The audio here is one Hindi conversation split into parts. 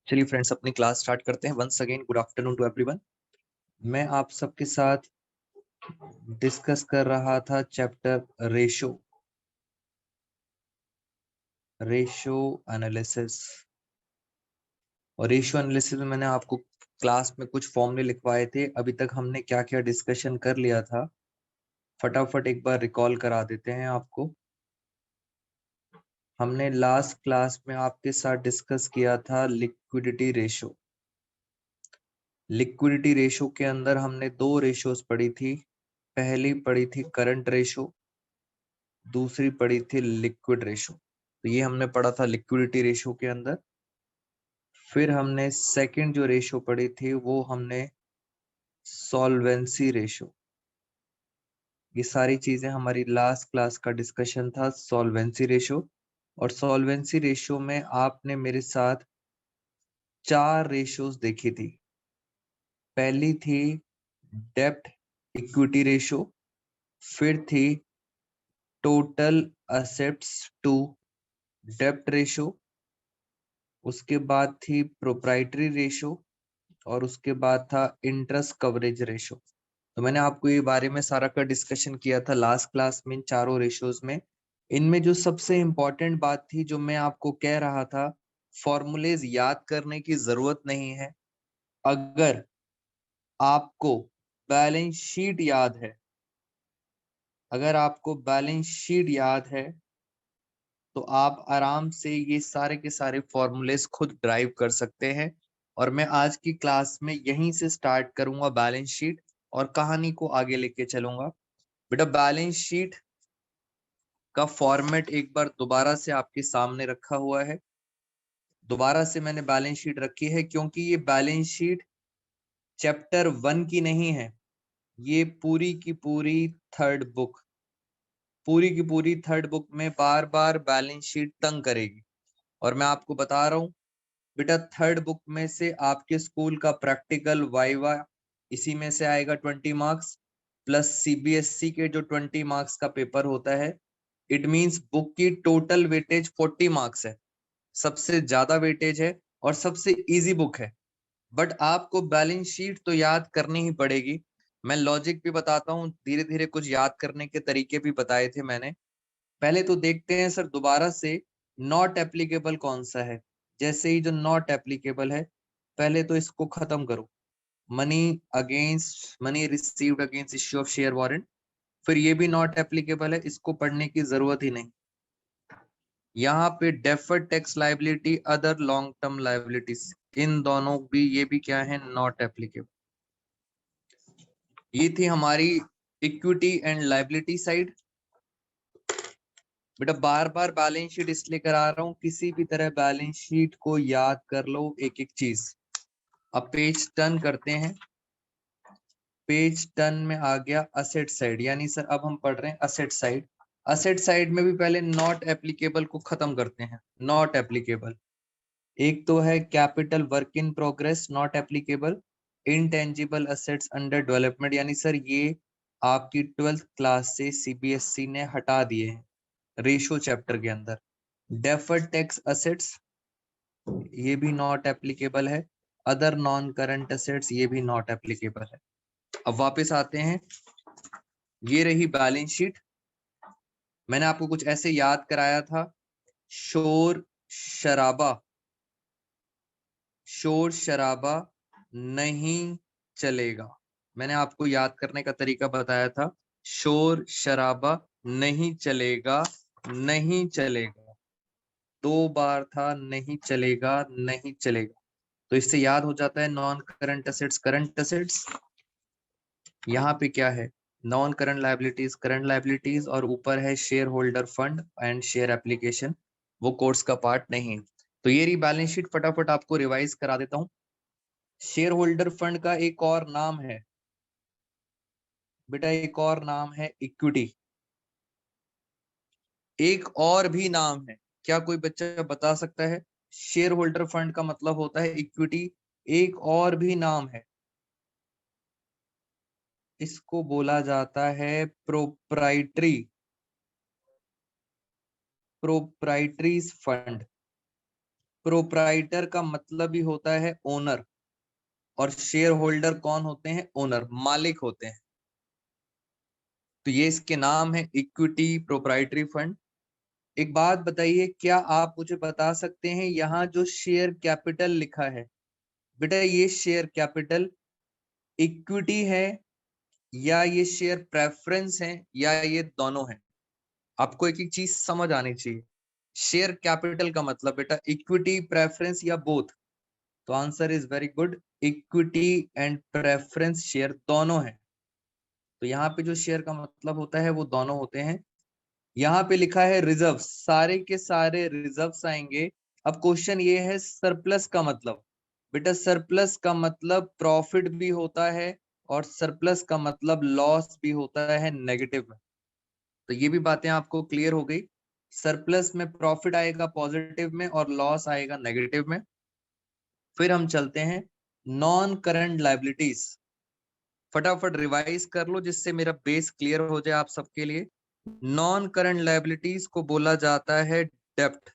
चलिए फ्रेंड्स, अपनी क्लास स्टार्ट करते हैं। Once again good afternoon to everyone. मैं आप सबके साथ डिस्कस कर रहा था चैप्टर रेशो एनालिसिस। और रेशो एनालिसिस में मैंने आपको क्लास में कुछ फॉर्मूले लिखवाए थे। अभी तक हमने क्या क्या डिस्कशन कर लिया था, फटाफट एक बार रिकॉल करा देते हैं आपको। हमने लास्ट क्लास में आपके साथ डिस्कस किया था लिक्विडिटी रेशो। लिक्विडिटी रेशो के अंदर हमने दो रेशोज पढ़ी थी। पहली पढ़ी थी करंट रेशो, दूसरी पढ़ी थी लिक्विड रेशो। तो ये हमने पढ़ा था लिक्विडिटी रेशो के अंदर। फिर हमने सेकंड जो रेशो पढ़ी थी वो हमने सॉल्वेंसी रेशो। ये सारी चीजें हमारी लास्ट क्लास का डिस्कशन था, सॉल्वेंसी रेशो। और सॉल्वेंसी रेशो में आपने मेरे साथ चार रेशोज देखी थी। पहली थी डेब्ट इक्विटी रेशो, फिर थी टोटल असेट्स टू डेब्ट रेशो, उसके बाद थी प्रोप्राइटरी रेशो, और उसके बाद था इंटरेस्ट कवरेज रेशो। तो मैंने आपको ये बारे में सारा का डिस्कशन किया था लास्ट क्लास में इन चारों रेशोज में। इनमें जो सबसे इंपॉर्टेंट बात थी, जो मैं आपको कह रहा था, फॉर्मूलेज याद करने की जरूरत नहीं है। अगर आपको बैलेंस शीट याद है, अगर आपको बैलेंस शीट याद है तो आप आराम से ये सारे के सारे फॉर्मूलेस खुद ड्राइव कर सकते हैं। और मैं आज की क्लास में यहीं से स्टार्ट करूंगा बैलेंस शीट, और कहानी को आगे लेके चलूंगा। बेटा, बैलेंस शीट का फॉर्मेट एक बार दोबारा से आपके सामने रखा हुआ है। दोबारा से मैंने बैलेंस शीट रखी है क्योंकि ये बैलेंस शीट चैप्टर 1 की नहीं है। ये पूरी की पूरी थर्ड बुक, पूरी की पूरी थर्ड बुक में बार बार बैलेंस शीट तंग करेगी। और मैं आपको बता रहा हूं बेटा, थर्ड बुक में से आपके स्कूल का प्रैक्टिकल वाइवा इसी में से आएगा 20 मार्क्स, प्लस सीबीएसई के जो 20 मार्क्स का पेपर होता है। इट मींस बुक की टोटल वेटेज 40 मार्क्स है, सबसे ज्यादा वेटेज है और सबसे इजी बुक है। बट आपको बैलेंस शीट तो याद करनी ही पड़ेगी। मैं लॉजिक भी बताता हूँ, धीरे धीरे कुछ याद करने के तरीके भी बताए थे मैंने। पहले तो देखते हैं सर दोबारा से नॉट एप्लीकेबल कौन सा है। जैसे ही जो नॉट एप्लीकेबल है, पहले तो इसको खत्म करो। Money received against issue of share warrant, फिर ये भी नॉट एप्लीकेबल है, इसको पढ़ने की जरूरत ही नहीं। यहाँ पे deferred tax liability, other long term liabilities, इन दोनों भी, ये भी क्या है, नॉट एप्लीकेबल। ये थी हमारी इक्विटी एंड लायबिलिटी साइड। बेटा, बार बार बैलेंस शीट इसलिए करा रहा हूं, किसी भी तरह बैलेंस शीट को याद कर लो एक एक चीज। अब पेज टर्न करते हैं। पेज टर्न में आ गया असेट साइड, यानी सर अब हम पढ़ रहे हैं असेट साइड। असेट साइड में भी पहले नॉट एप्लीकेबल को खत्म करते हैं। नॉट एप्लीकेबल एक तो है capital work in progress, not applicable. Intangible assets under development, यानी सर ये आपकी 12th क्लास से सीबीएसई ने हटा दिए हैं रेशो चैप्टर के अंदर। डेफर्ड टैक्स असेट्स, ये भी नॉट एप्लीकेबल है। अदर नॉन करंट असेट्स, ये भी नॉट एप्लीकेबल है। अब वापस आते हैं, ये रही बैलेंस शीट। मैंने आपको कुछ ऐसे याद कराया था, शोर शराबा, शोर शराबा नहीं चलेगा। मैंने आपको याद करने का तरीका बताया था, शोर शराबा नहीं चलेगा, नहीं चलेगा। दो बार था, नहीं चलेगा, नहीं चलेगा। तो इससे याद हो जाता है non current assets, current assets. यहाँ पे क्या है, non current liabilities, current liabilities, और ऊपर है share holder fund and share application, वो कोर्स का पार्ट नहीं है। तो ये रही बैलेंस शीट, फटाफट आपको रिवाइज करा देता हूँ। शेयर होल्डर फंड का एक और नाम है बेटा, एक और नाम है इक्विटी। एक और भी नाम है, क्या कोई बच्चा बता सकता है? शेयर होल्डर फंड का मतलब होता है इक्विटी, एक और भी नाम है, इसको बोला जाता है प्रोप्राइटरी, प्रोप्राइटरीज फंड। प्रोप्राइटर का मतलब ही होता है ओनर, और शेयर होल्डर कौन होते हैं? ओनर, मालिक होते हैं। तो ये इसके नाम है इक्विटी प्रोप्राइटरी फंड। एक बात बताइए, क्या आप मुझे बता सकते हैं यहाँ जो शेयर कैपिटल लिखा है, बेटा ये शेयर कैपिटल इक्विटी है या ये शेयर प्रेफरेंस है या ये दोनों है? आपको एक एक चीज समझ आनी चाहिए। शेयर कैपिटल का मतलब बेटा इक्विटी, प्रेफरेंस या बोथ? तो answer is very good, equity and preference share दोनों है। तो यहाँ पे जो शेयर का मतलब होता है वो दोनों होते हैं। यहाँ पे लिखा है रिजर्व, सारे के सारे रिजर्व्स आएंगे। अब क्वेश्चन ये है सरप्लस का मतलब, बेटा सरप्लस का मतलब प्रॉफिट भी होता है और सरप्लस का मतलब लॉस भी होता है नेगेटिव में। तो ये भी बातें आपको क्लियर हो गई। सरप्लस में प्रॉफिट आएगा पॉजिटिव में और लॉस आएगा नेगेटिव में। फिर हम चलते हैं नॉन करंट लायबिलिटीज। फटाफट रिवाइज कर लो जिससे मेरा बेस क्लियर हो जाए आप सबके लिए। नॉन करंट लायबिलिटीज को बोला जाता है डेप्ट।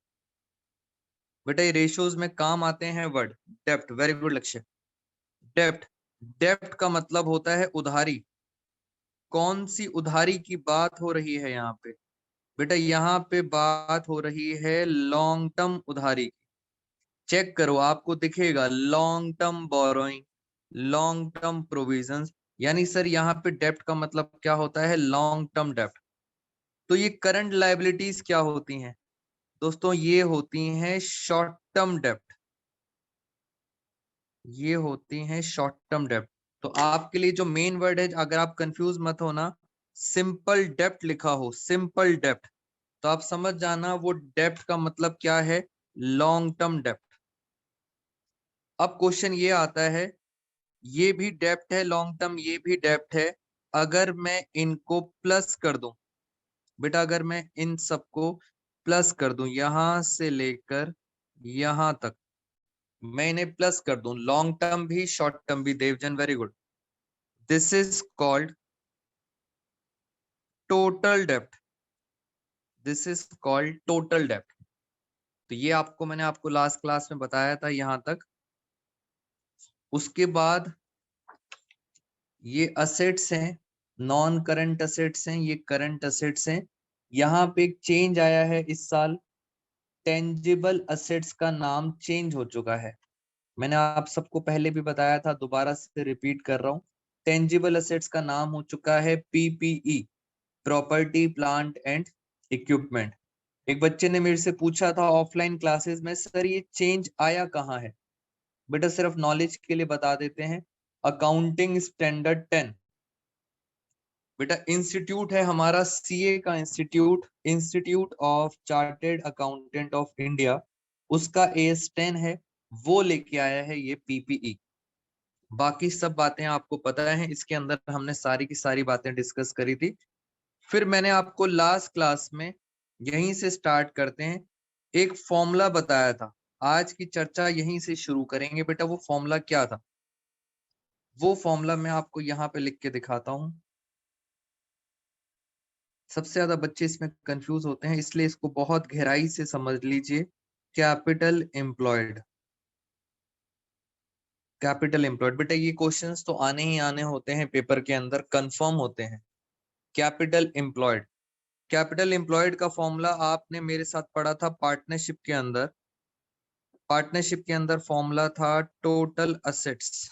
बेटा ये रेशियोज में काम आते हैं वर्ड डेप्ट। वेरी गुड लक्ष्य। डेप्ट, डेप्ट का मतलब होता है उधारी। कौन सी उधारी की बात हो रही है यहाँ पे? बेटा यहाँ पे बात हो रही है लॉन्ग टर्म उधारी की। चेक करो आपको दिखेगा long term borrowing, long term provisions, यानी सर यहाँ पे डेप्ट का मतलब क्या होता है? लॉन्ग टर्म डेप्ट। तो ये करंट लायबिलिटीज क्या होती हैं दोस्तों? ये होती हैं शॉर्ट टर्म डेप्ट। ये होती हैं शॉर्ट टर्म डेप्ट। तो आपके लिए जो मेन वर्ड है, अगर आप कंफ्यूज मत होना, सिंपल डेप्ट लिखा हो, सिंपल डेप्ट, तो आप समझ जाना वो डेप्ट का मतलब क्या है, लॉन्ग टर्म डेप्ट। अब क्वेश्चन ये आता है, ये भी डेप्ट है लॉन्ग टर्म, ये भी डेप्ट है। अगर मैं इनको प्लस कर दूं, बेटा अगर मैं इन सबको प्लस कर दूं यहां से लेकर यहां तक, मैं इन्हें प्लस कर दूं, लॉन्ग टर्म भी शॉर्ट टर्म भी, देवजन very good, this is called total dept. This is called total डेप्ट। तो ये आपको मैंने आपको लास्ट क्लास में बताया था यहां तक। उसके बाद ये असेट्स हैं, नॉन करंट असेट्स हैं, ये करंट असेट्स हैं। यहाँ पे एक चेंज आया है इस साल, टेंजिबल असेट्स का नाम चेंज हो चुका है। मैंने आप सबको पहले भी बताया था, दोबारा से रिपीट कर रहा हूँ। टेंजिबल असेट्स का नाम हो चुका है PPE, property plant and equipment. एक बच्चे ने मेरे से पूछा था ऑफलाइन क्लासेस में, सर ये चेंज आया कहाँ है? बेटा सिर्फ नॉलेज के लिए बता देते हैं, अकाउंटिंग स्टैंडर्ड 10। बेटा इंस्टीट्यूट है हमारा सीए का institute, institute of chartered accountant of India, उसका AS10 है, वो लेके आया है ये पीपीई। बाकी सब बातें आपको पता है, इसके अंदर हमने सारी की सारी बातें डिस्कस करी थी। फिर मैंने आपको लास्ट क्लास में, यहीं से स्टार्ट करते हैं, एक फॉर्मूला बताया था। आज की चर्चा यहीं से शुरू करेंगे। बेटा वो फॉर्मूला क्या था? वो फॉर्मूला मैं आपको यहाँ पे लिख के दिखाता हूँ। सबसे ज्यादा बच्चे इसमें कंफ्यूज होते हैं, इसलिए इसको बहुत गहराई से समझ लीजिए। कैपिटल एम्प्लॉयड, कैपिटल एम्प्लॉयड, बेटा ये क्वेश्चंस तो आने ही आने होते हैं पेपर के अंदर, कंफर्म होते हैं। कैपिटल एम्प्लॉयड, कैपिटल एम्प्लॉयड का फॉर्मूला आपने मेरे साथ पढ़ा था पार्टनरशिप के अंदर। पार्टनरशिप के अंदर फॉर्मूला था टोटल असेट्स।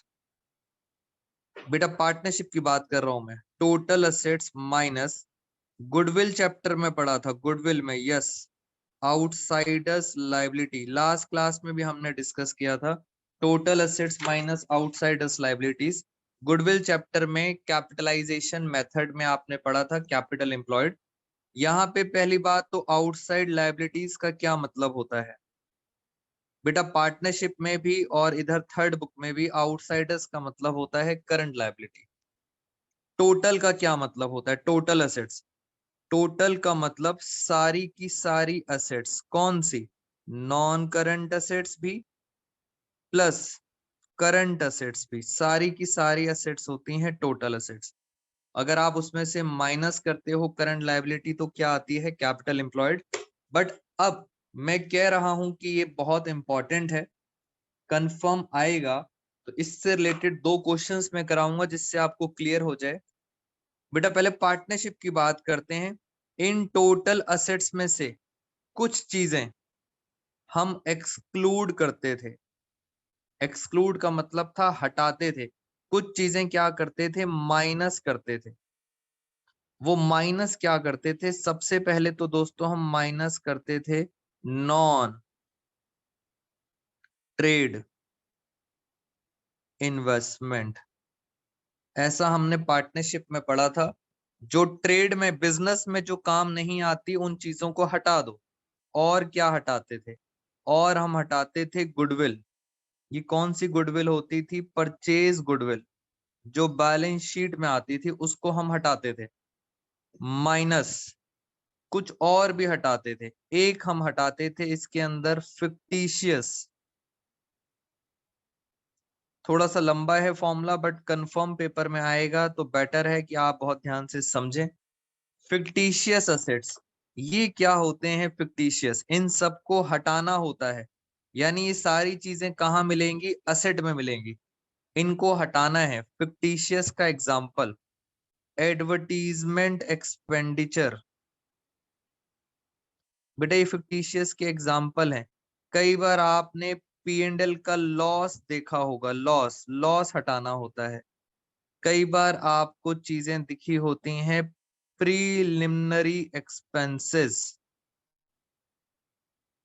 बेटा पार्टनरशिप की बात कर रहा हूं मैं, total assets minus goodwill chapter में पढ़ा था, गुडविल में, yes, outsiders liability, last class में भी हमने डिस्कस किया था, total assets minus outsiders liabilities. Goodwill chapter में कैपिटलाइजेशन मेथड में आपने पढ़ा था कैपिटल एम्प्लॉयड। यहाँ पे पहली बात तो आउटसाइड लायबिलिटीज का क्या मतलब होता है? बेटा पार्टनरशिप में भी और इधर थर्ड बुक में भी आउटसाइडर्स का मतलब होता है करंट लायबिलिटी। टोटल का क्या मतलब होता है? टोटल असेट्स, टोटल का मतलब सारी की सारी असेट्स, कौन सी? नॉन करंट असेट्स भी प्लस करंट असेट्स भी, सारी की सारी असेट्स होती हैं टोटल असेट्स। अगर आप उसमें से माइनस करते हो करंट लायबिलिटी तो क्या आती है? Capital employed. बट अब मैं कह रहा हूं कि ये बहुत इंपॉर्टेंट है, कंफर्म आएगा। तो इससे रिलेटेड 2 क्वेश्चंस मैं कराऊंगा जिससे आपको क्लियर हो जाए। बेटा पहले पार्टनरशिप की बात करते हैं। इन टोटल असेट्स में से कुछ चीजें हम एक्सक्लूड करते थे। एक्सक्लूड का मतलब था हटाते थे। कुछ चीजें क्या करते थे, माइनस करते थे। वो माइनस क्या करते थे, सबसे पहले तो दोस्तों हम माइनस करते थे नॉन ट्रेड इन्वेस्टमेंट। ऐसा हमने पार्टनरशिप में पढ़ा था। जो ट्रेड में, बिजनेस में जो काम नहीं आती उन चीजों को हटा दो। और क्या हटाते थे, और हम हटाते थे गुडविल। ये कौन सी गुडविल होती थी, परचेज गुडविल, जो बैलेंस शीट में आती थी उसको हम हटाते थे। माइनस कुछ और भी हटाते थे। एक हम हटाते थे इसके अंदर फिक्टिशियस। थोड़ा सा लंबा है फॉर्मूला बट कंफर्म पेपर में आएगा तो बेटर है कि आप बहुत ध्यान से समझें। फिक्टिशियस असेट्स, ये क्या होते हैं फिक्टिशियस, इन सबको हटाना होता है। यानी ये सारी चीजें कहाँ मिलेंगी, असेट में मिलेंगी। इनको हटाना है। फिक्टिशियस का एग्जाम्पल एडवर्टीजमेंट एक्सपेंडिचर। बेटा ये फिक्टिशियस के एग्जाम्पल हैं। कई बार आपने P&L का लॉस देखा होगा, लॉस लॉस हटाना होता है। कई बार आपको चीजें दिखी होती हैं प्रीलिमिनरी एक्सपेंसेस।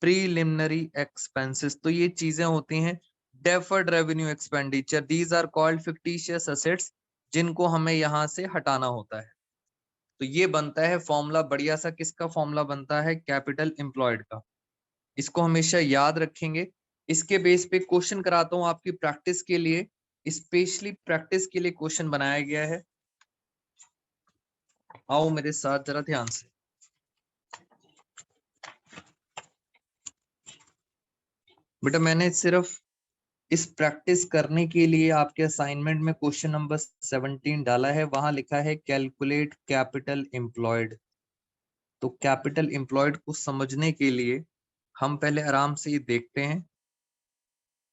प्रीलिमिनरी एक्सपेंसेस तो ये चीजें होती हैं deferred revenue expenditure. These are called fictitious assets, जिनको हमें यहां से हटाना होता है। तो ये बनता है फॉर्मूला बढ़िया सा। किसका फॉर्मूला बनता है, कैपिटल एम्प्लॉयड का। इसको हमेशा याद रखेंगे। इसके बेस पे क्वेश्चन कराता हूं आपकी प्रैक्टिस के लिए, स्पेशली प्रैक्टिस के लिए क्वेश्चन बनाया गया है। आओ मेरे साथ जरा ध्यान से। बेटा मैंने सिर्फ इस प्रैक्टिस करने के लिए आपके असाइनमेंट में क्वेश्चन नंबर 17 डाला है। वहां लिखा है कैलकुलेट कैपिटल एम्प्लॉयड। तो कैपिटल एम्प्लॉयड को समझने के लिए हम पहले आराम से ये देखते हैं।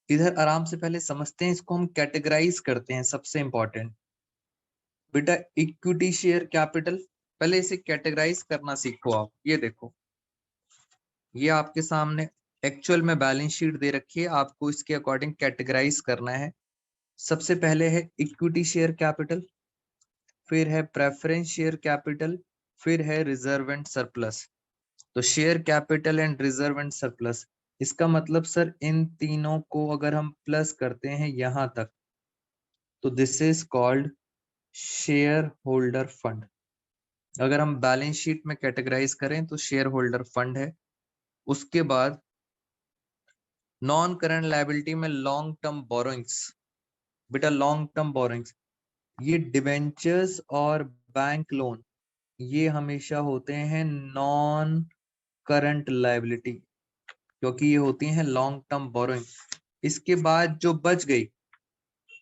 इधर आराम से पहले समझते हैं, इसको हम कैटेगराइज करते हैं। सबसे इंपॉर्टेंट बेटा इक्विटी शेयर कैपिटल, पहले इसे कैटेगराइज करना सीखो आप। ये देखो, ये आपके सामने एक्चुअल में बैलेंस शीट दे रखी है, आपको इसके अकॉर्डिंग कैटेगराइज करना है। सबसे पहले है इक्विटी शेयर कैपिटल, फिर है प्रेफरेंस शेयर कैपिटल, फिर है रिजर्व एंड सरप्लस। तो share capital and reserve and surplus, इसका मतलब सर इन तीनों को अगर हम प्लस करते हैं यहां तक तो this is called share holder fund. अगर हम बैलेंस शीट में कैटेगराइज करें तो शेयर होल्डर फंड है। उसके बाद नॉन करंट लायबिलिटी में लॉन्ग टर्म बोरोइंग्स। बेटा लॉन्ग टर्म बोरोइंग्स, ये डिवेंचर्स और बैंक लोन, ये हमेशा होते हैं नॉन करंट लायबिलिटी, क्योंकि ये होती हैं लॉन्ग टर्म बोरोइंग। इसके बाद जो बच गई,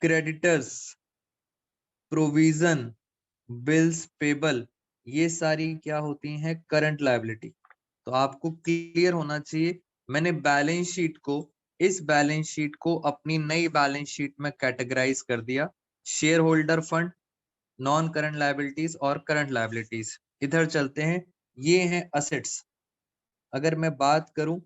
क्रेडिटर्स, प्रोविजन, बिल्स पेबल, ये सारी क्या होती हैं, करंट लायबिलिटी। तो आपको क्लियर होना चाहिए। मैंने बैलेंस शीट को, इस बैलेंस शीट को अपनी नई बैलेंस शीट में कैटेगराइज कर दिया। Share holder fund, non current liabilities और करंट लायबिलिटीज। इधर चलते हैं, ये हैं असेट्स। अगर मैं बात करूं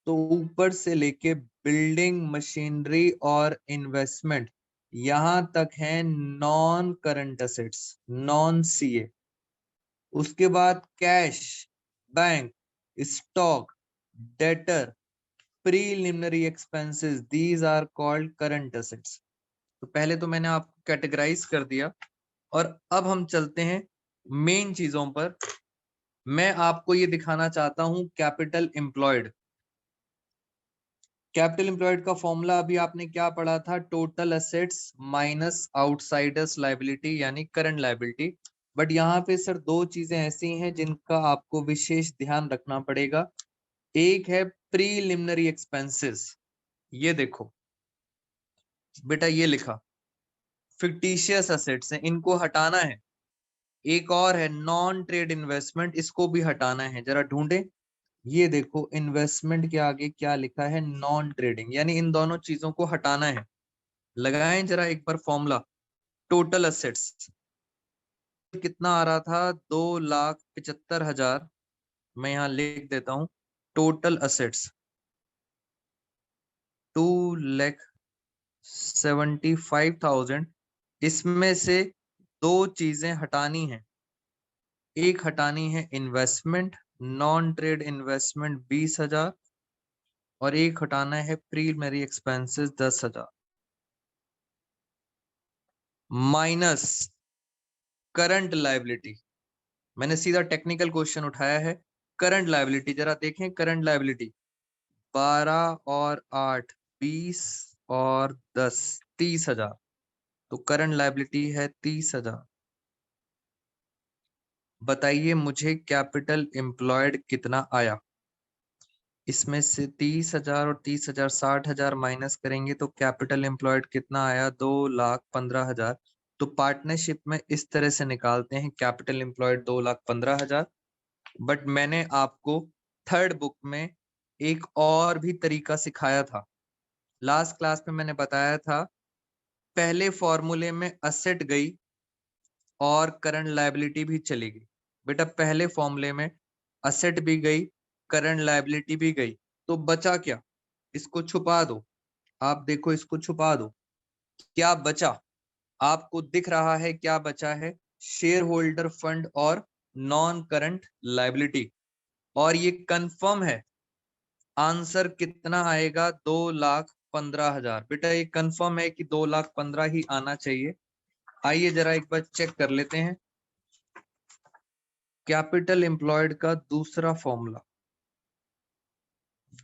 तो ऊपर से लेके बिल्डिंग, मशीनरी और इन्वेस्टमेंट यहां तक है non current assets, non CA. उसके बाद cash, bank, stock, debtor, preliminary expenses, these are called current assets. तो पहले तो मैंने आपको कैटेगराइज कर दिया और अब हम चलते हैं मेन चीजों पर। मैं आपको ये दिखाना चाहता हूं कैपिटल एम्प्लॉयड। कैपिटल एम्प्लॉयड का फॉर्मूला अभी आपने क्या पढ़ा था, total assets minus outsiders liability यानी करंट लायबिलिटी। बट यहाँ पे सर 2 चीजें ऐसी हैं जिनका आपको विशेष ध्यान रखना पड़ेगा। एक है प्रीलिमिनरी एक्सपेंसेस। ये देखो बेटा, ये लिखा फिक्टिशियस असेट्स हैं, इनको हटाना है। एक और है नॉन ट्रेड इन्वेस्टमेंट, इसको भी हटाना है। जरा ढूंढे ये देखो इन्वेस्टमेंट के आगे क्या लिखा है, नॉन ट्रेडिंग, यानी इन दोनों चीजों को हटाना है। लगाएं जरा एक बार फॉर्मूला। टोटल असेट्स कितना आ रहा था, 2,75,000। मैं यहाँ लिख देता हूं, टोटल असेट्स 2,75,000। इसमें से दो चीजें हटानी है। एक हटानी है इन्वेस्टमेंट, नॉन ट्रेड इन्वेस्टमेंट 20,000, और एक हटाना है primary expenses 10,000, minus current liability. मैंने सीधा टेक्निकल क्वेश्चन उठाया है। करंट लायबिलिटी जरा देखें, करंट लायबिलिटी 12 और 8 20 और 10 30,000। तो करंट लायबिलिटी है 30,000। बताइए मुझे कैपिटल एम्प्लॉयड कितना आया। इसमें से 30,000 और 30,000 60,000 माइनस करेंगे तो कैपिटल एम्प्लॉयड कितना आया, 2,15,000। तो पार्टनरशिप में इस तरह से निकालते हैं, कैपिटल एम्प्लॉयड 2,15,000। बट मैंने आपको थर्ड बुक में एक और भी तरीका सिखाया था। लास्ट क्लास में मैंने बताया था, पहले फॉर्मूले में असेट गई और करंट लायबिलिटी भी चली गई। बेटा पहले फॉर्मूले में असेट भी गई, करंट लायबिलिटी भी गई, तो बचा क्या। इसको छुपा दो, आप देखो इसको छुपा दो, क्या बचा। आपको दिख रहा है क्या बचा है, शेयर होल्डर फंड और नॉन करंट लायबिलिटी। और ये कंफर्म है, आंसर कितना आएगा, 2,15,000। बेटा ये कंफर्म है कि 2,15,000 ही आना चाहिए। आइए जरा एक बार चेक कर लेते हैं कैपिटल एम्प्लॉयड का दूसरा फॉर्मूला।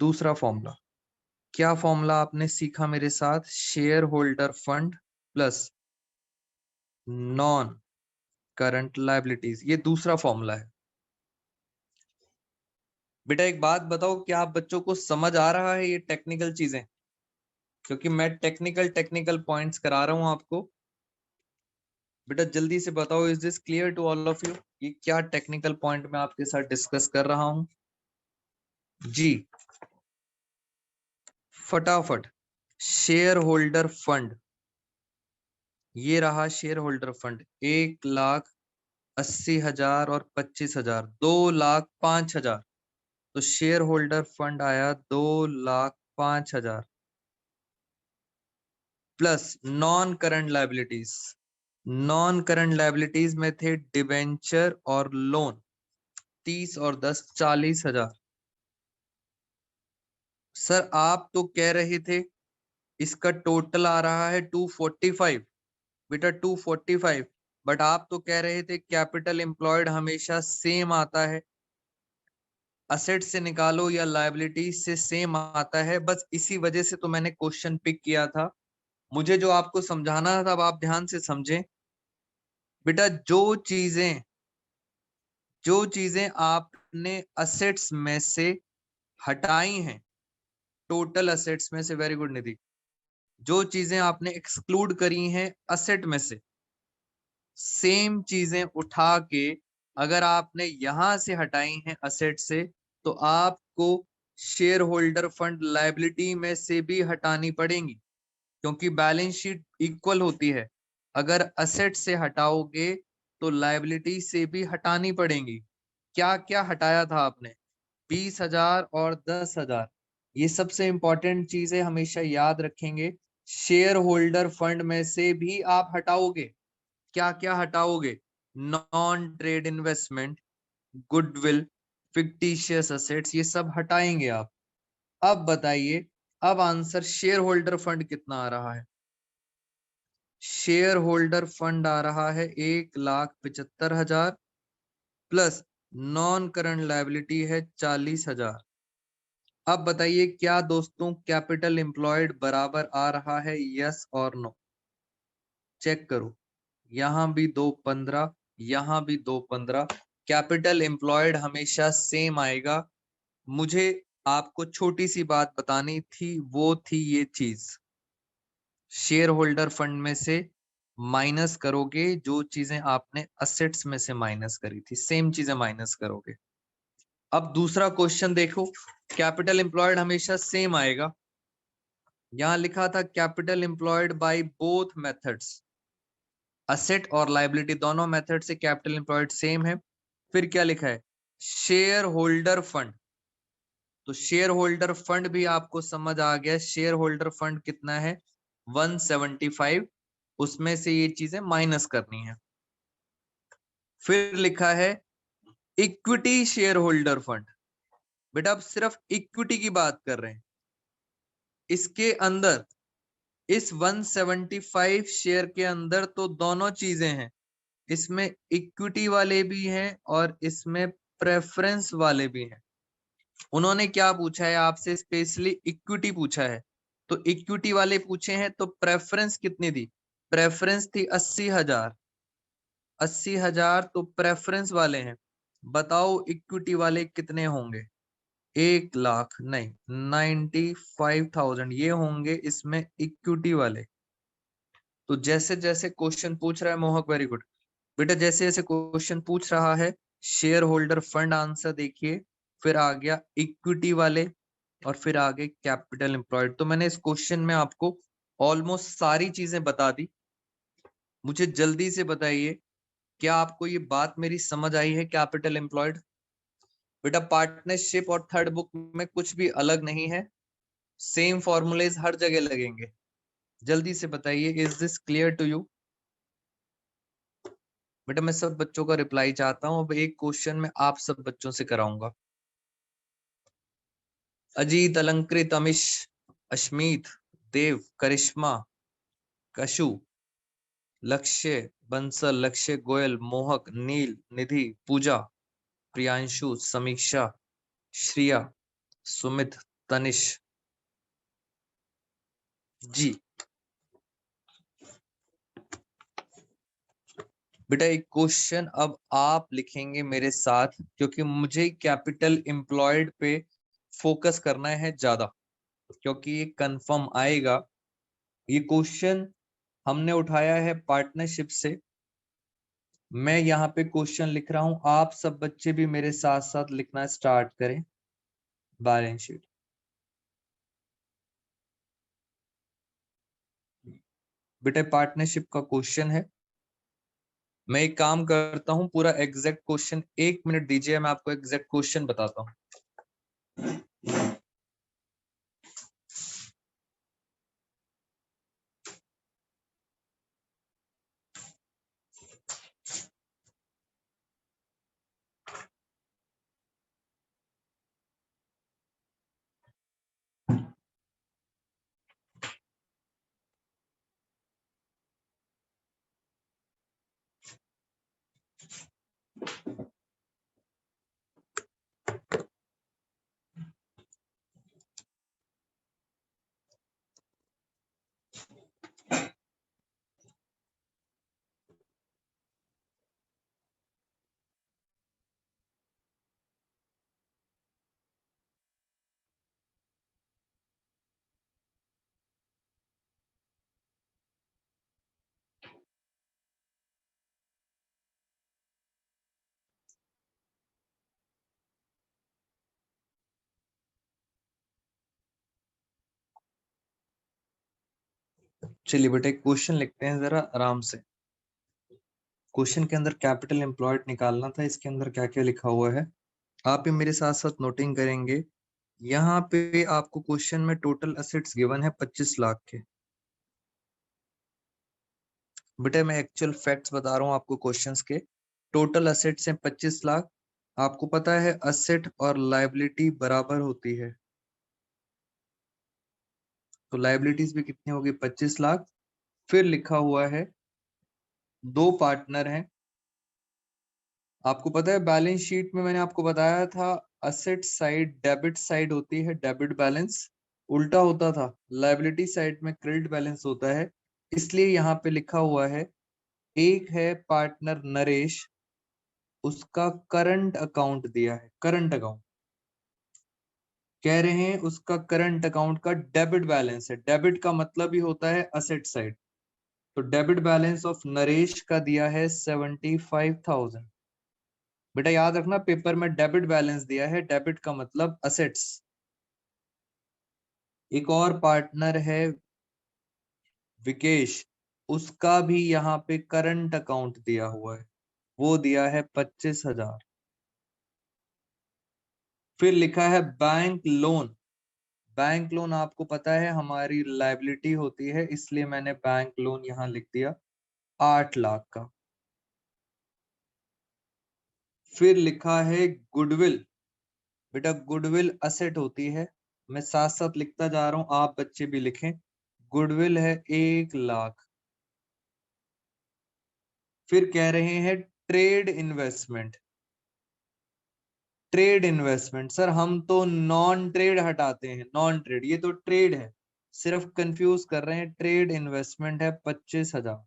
दूसरा फॉर्मूला क्या, फॉर्मूला आपने सीखा मेरे साथ, share holder fund plus non current liabilities, ये दूसरा फॉर्मूला है। बेटा एक बात बताओ, क्या आप बच्चों को समझ आ रहा है ये टेक्निकल चीजें, क्योंकि मैं टेक्निकल पॉइंट्स करा रहा हूं आपको। बेटा जल्दी से बताओ, is this clear to all of you, ये क्या टेक्निकल पॉइंट मैं आपके साथ डिस्कस कर रहा हूं जी। फटाफट, शेयर होल्डर फंड, ये रहा शेयर होल्डर फंड, 1,80,000 और 25,000, 2,05,000। तो शेयर होल्डर फंड आया 2,05,000 plus non current liabilities. Non current liabilities में थे डिबेंचर और लोन, 30 और 10 40,000। सर आप तो कह रहे थे इसका टोटल आ रहा है 245। बेटा 245, बट आप तो कह रहे थे कैपिटल एम्प्लॉयड हमेशा सेम आता है, असेट से निकालो या लायबिलिटी से सेम आता है। बस इसी वजह से तो मैंने क्वेश्चन पिक किया था। मुझे जो आपको समझाना था, अब आप ध्यान से समझें। बेटा जो चीजें आपने असेट्स में से हटाई हैं, टोटल असेट्स में से, वेरी गुड निधि, जो चीजें आपने एक्सक्लूड करी हैं असेट में से, सेम चीजें उठा के अगर आपने यहां से हटाई हैं असेट से, तो आपको शेयर होल्डर फंड लायबिलिटी में से भी हटानी पड़ेंगी, क्योंकि बैलेंस शीट इक्वल होती है। अगर असेट से हटाओगे तो लायबिलिटी से भी हटानी पड़ेंगी। क्या क्या हटाया था आपने, 20,000 और 10,000। ये सबसे इंपॉर्टेंट चीज है, हमेशा याद रखेंगे। शेयर होल्डर फंड में से भी आप हटाओगे, क्या क्या हटाओगे, non trade investment, goodwill, fictitious assets, ये सब हटाएंगे आप। अब बताइए, अब आंसर शेयर होल्डर फंड कितना आ रहा है। शेयर होल्डर फंड आ रहा है 1,75,000 प्लस नॉन करंट लायबिलिटी है 40,000। अब बताइए क्या दोस्तों कैपिटल एम्प्लॉयड बराबर आ रहा है, यस और नो। चेक करो, यहां भी 2,15, यहां भी 2,15। कैपिटल एम्प्लॉयड हमेशा सेम आएगा। मुझे आपको छोटी सी बात बतानी थी, वो थी ये चीज, शेयर होल्डर फंड में से माइनस करोगे जो चीजें आपने असेट्स में से माइनस करी थी, सेम चीजें माइनस करोगे। अब दूसरा क्वेश्चन देखो, कैपिटल एम्प्लॉयड हमेशा सेम आएगा। यहां लिखा था capital employed by both methods, asset और लाइबिलिटी दोनों मेथड से कैपिटल एम्प्लॉयड सेम है। फिर क्या लिखा है, शेयर होल्डर फंड। तो शेयर होल्डर फंड भी आपको समझ आ गया, शेयर होल्डर फंड कितना है 175, उसमें से ये चीजें माइनस करनी है। फिर लिखा है इक्विटी शेयर होल्डर फंड। बेटा अब सिर्फ इक्विटी की बात कर रहे हैं, इसके अंदर इस 175 शेयर के अंदर तो दोनों चीजें हैं, इसमें इक्विटी वाले भी हैं और इसमें प्रेफरेंस वाले भी हैं। उन्होंने क्या पूछा है आपसे, स्पेशली इक्विटी पूछा है, तो इक्विटी वाले पूछे हैं तो प्रेफरेंस कितनी दी, प्रेफरेंस थी 80,000, 80,000 तो प्रेफरेंस वाले हैं। बताओ इक्विटी वाले कितने होंगे, 1,00,000 नहीं 95,000 ये होंगे इसमें इक्विटी वाले। तो जैसे जैसे क्वेश्चन पूछ रहा है मोहक, वेरी गुड बेटा, जैसे जैसे क्वेश्चन पूछ रहा है शेयर होल्डर फंड आंसर देखिए, फिर आ गया इक्विटी वाले और फिर आगे कैपिटल एम्प्लॉयड। तो मैंने इस क्वेश्चन में आपको ऑलमोस्ट सारी चीजें बता दी। मुझे जल्दी से बताइए क्या आपको ये बात मेरी समझ आई है। कैपिटल एम्प्लॉयड बेटा पार्टनरशिप और थर्ड बुक में कुछ भी अलग नहीं है, सेम फॉर्मूलेज हर जगह लगेंगे। जल्दी से बताइए, is this clear to you. बेटा मैं सब बच्चों का रिप्लाई चाहता हूं, अब एक क्वेश्चन में आप सब बच्चों से कराऊंगा। अजीत, अलंकृत, अमिश, अश्मीत, देव, करिश्मा, कशु, लक्ष्य, बंसल, लक्ष्य, गोयल, मोहक, नील, निधि, पूजा, प्रियांशु, समीक्षा, श्रिया, सुमित, तनिष जी। बेटा एक क्वेश्चन अब आप लिखेंगे मेरे साथ, क्योंकि मुझे कैपिटल एम्प्लॉयड पे फोकस करना है ज्यादा, क्योंकि ये कंफर्म आएगा। ये क्वेश्चन हमने उठाया है पार्टनरशिप से। मैं यहाँ पे क्वेश्चन लिख रहा हूं, आप सब बच्चे भी मेरे साथ साथ लिखना स्टार्ट करें। बैलेंस शीट बेटा पार्टनरशिप का क्वेश्चन है। मैं एक काम करता हूं, पूरा एग्जैक्ट क्वेश्चन 1 मिनट दीजिए, मैं आपको एग्जैक्ट क्वेश्चन बताता हूं। चलिए बेटा एक क्वेश्चन लिखते हैं जरा आराम से। क्वेश्चन के अंदर कैपिटल एम्प्लॉयड निकालना था, इसके अंदर क्या क्या लिखा हुआ है आप भी मेरे साथ साथ नोटिंग करेंगे। यहाँ पे आपको क्वेश्चन में टोटल असेट्स गिवन है 25 लाख के। बेटा मैं एक्चुअल फैक्ट्स बता रहा हूँ आपको क्वेश्चंस के। टोटल असेट्स हैं 25 लाख। आपको पता है असेट और लायबिलिटी बराबर होती है, तो लायबिलिटीज भी कितनी होगी 25 लाख। फिर लिखा हुआ है दो पार्टनर हैं। आपको पता है बैलेंस शीट में मैंने आपको बताया था असेट साइड डेबिट साइड होती है, डेबिट बैलेंस उल्टा होता था, लायबिलिटी साइड में क्रेडिट बैलेंस होता है। इसलिए यहाँ पे लिखा हुआ है एक है पार्टनर नरेश, उसका करंट अकाउंट दिया है, करंट अकाउंट कह रहे हैं उसका करंट अकाउंट का डेबिट बैलेंस है। डेबिट का मतलब ही होता है असेट साइड, तो डेबिट बैलेंस ऑफ नरेश का दिया है 75,000। बेटा याद रखना पेपर में डेबिट बैलेंस दिया है, डेबिट का मतलब असेट्स। एक और पार्टनर है विकेश, उसका भी यहाँ पे करंट अकाउंट दिया हुआ है, वो दिया है 25,000। फिर लिखा है बैंक लोन। बैंक लोन आपको पता है हमारी लायबिलिटी होती है, इसलिए मैंने बैंक लोन यहाँ लिख दिया 8 लाख का। फिर लिखा है गुडविल। बेटा गुडविल असेट होती है, मैं साथ साथ लिखता जा रहा हूं, आप बच्चे भी लिखें। गुडविल है 1 लाख। फिर कह रहे हैं trade investment. Trade investment sir हम तो नॉन ट्रेड हटाते हैं, नॉन ट्रेड, ये तो ट्रेड है, सिर्फ कंफ्यूज कर रहे हैं। ट्रेड इन्वेस्टमेंट है 25,000।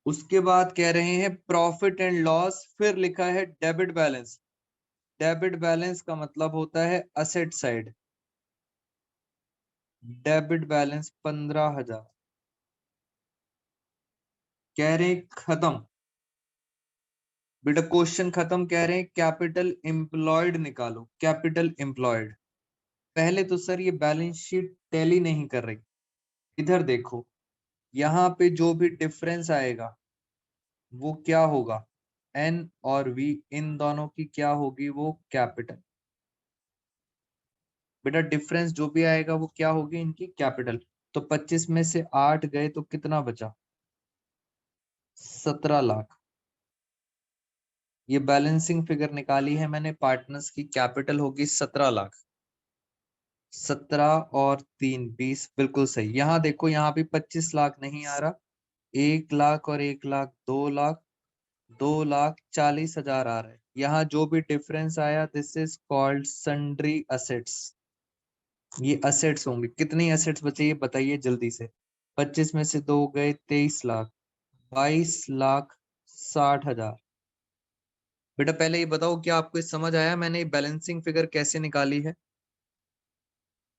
उसके बाद कह रहे हैं प्रॉफिट एंड लॉस, फिर लिखा है डेबिट बैलेंस। डेबिट बैलेंस का मतलब होता है असेट साइड। Debit balance 15,000। कह रहे हैं खत्म। बेटा क्वेश्चन खत्म, कह रहे हैं कैपिटल एम्प्लॉयड निकालो, कैपिटल एम्प्लॉयड। पहले तो सर ये बैलेंस शीट टैली नहीं कर रही, इधर देखो, यहाँ पे जो भी डिफरेंस आएगा वो क्या होगा, एन और वी, इन दोनों की क्या होगी, वो कैपिटल। बेटा डिफरेंस जो भी आएगा वो क्या होगी, इनकी कैपिटल। तो 25 में से 8 गए तो कितना बचा, 17 लाख। ये बैलेंसिंग फिगर निकाली है मैंने, पार्टनर्स की कैपिटल होगी 17 लाख। 17 और 3 20, बिल्कुल सही। यहाँ देखो यहाँ भी 25 लाख नहीं आ रहा, 1 लाख और 1 लाख, 2 लाख, 2,40,000 आ रहा है। यहाँ जो भी डिफरेंस आया this is called sundry assets. ये असेट्स होंगे। कितनी असेट्स बचे ये बताइए जल्दी से। 25 में से 2 गए, 23 लाख, 22,60,000। बेटा पहले ये बताओ क्या आपको समझ आया मैंने बैलेंसिंग फिगर कैसे निकाली है,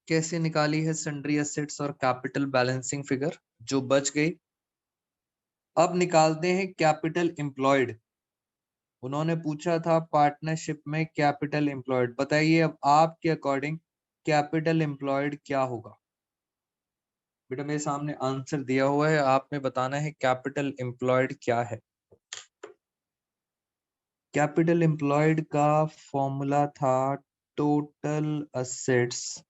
कैसे निकाली है सन्ड्री असेट्स और कैपिटल बैलेंसिंग फिगर जो बच गई। अब निकालते हैं कैपिटल एम्प्लॉयड। उन्होंने पूछा था पार्टनरशिप में कैपिटल एम्प्लॉयड, बताइए अब आपके अकॉर्डिंग कैपिटल एम्प्लॉयड क्या होगा। बेटा मेरे सामने आंसर दिया हुआ है, आपने बताना है कैपिटल एम्प्लॉयड क्या है। कैपिटल एम्प्लॉयड का फॉर्मूला था total assets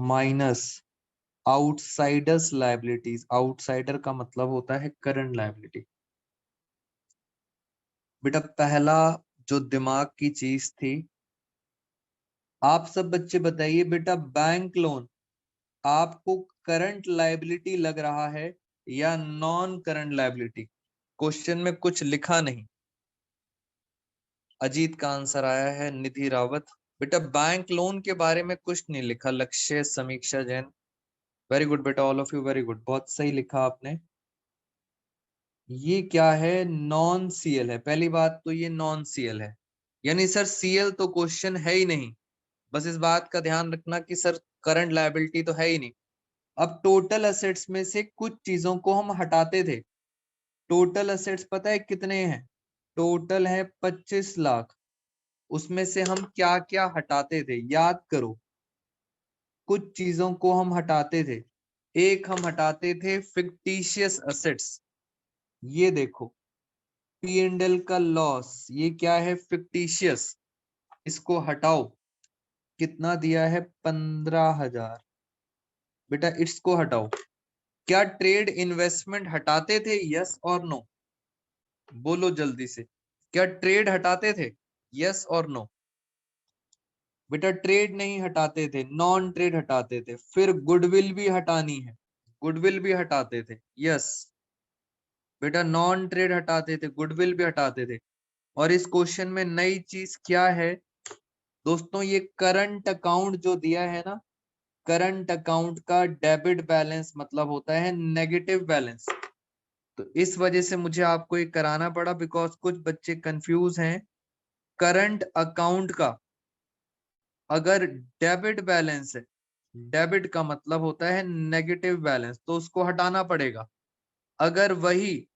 minus outsiders liabilities. Outsider का मतलब होता है करंट लायबिलिटी। बेटा पहला जो दिमाग की चीज थी, आप सब बच्चे बताइए बेटा बैंक लोन आपको करंट लायबिलिटी लग रहा है या नॉन करंट लायबिलिटी। क्वेश्चन में कुछ लिखा नहीं। अजीत का आंसर आया है निधि रावत। बेटा बैंक लोन के बारे में कुछ नहीं लिखा, लक्ष्य समीक्षा जैन। वेरी गुड बेटा, all of you very good, बहुत सही लिखा आपने। ये क्या है, नॉन सीएल है। पहली बात तो ये नॉन सीएल है, यानी सर सीएल तो क्वेश्चन है ही नहीं। बस इस बात का ध्यान रखना कि सर करंट लायबिलिटी तो है ही नहीं। अब टोटल असेट्स में से कुछ चीजों को हम हटाते थे। टोटल असेट्स पता है कितने हैं, टोटल है 25 लाख। उसमें से हम क्या क्या हटाते थे याद करो, कुछ चीजों को हम हटाते थे। एक हम हटाते थे फिक्टिशियस असेट्स, ये देखो पी एंड एल का लॉस, ये क्या है फिक्टिशियस, इसको हटाओ। कितना दिया है 15,000। बेटा इसको हटाओ। क्या ट्रेड इन्वेस्टमेंट हटाते थे, यस और नो, बोलो जल्दी से। क्या ट्रेड हटाते थे, यस और नो। बेटा ट्रेड नहीं हटाते थे, नॉन ट्रेड हटाते थे। फिर गुडविल भी हटानी है, गुडविल भी हटाते थे, यस। बेटा नॉन ट्रेड हटाते थे, गुडविल भी हटाते थे। और इस क्वेश्चन में नई चीज क्या है दोस्तों, ये करंट अकाउंट जो दिया है ना, करंट अकाउंट का डेबिट बैलेंस मतलब होता है नेगेटिव बैलेंस। तो इस वजह से मुझे आपको ये कराना पड़ा, बिकॉज कुछ बच्चे कंफ्यूज हैं। करंट अकाउंट का अगर डेबिट बैलेंस है, डेबिट का मतलब होता है नेगेटिव बैलेंस, तो उसको हटाना पड़ेगा। अगर वही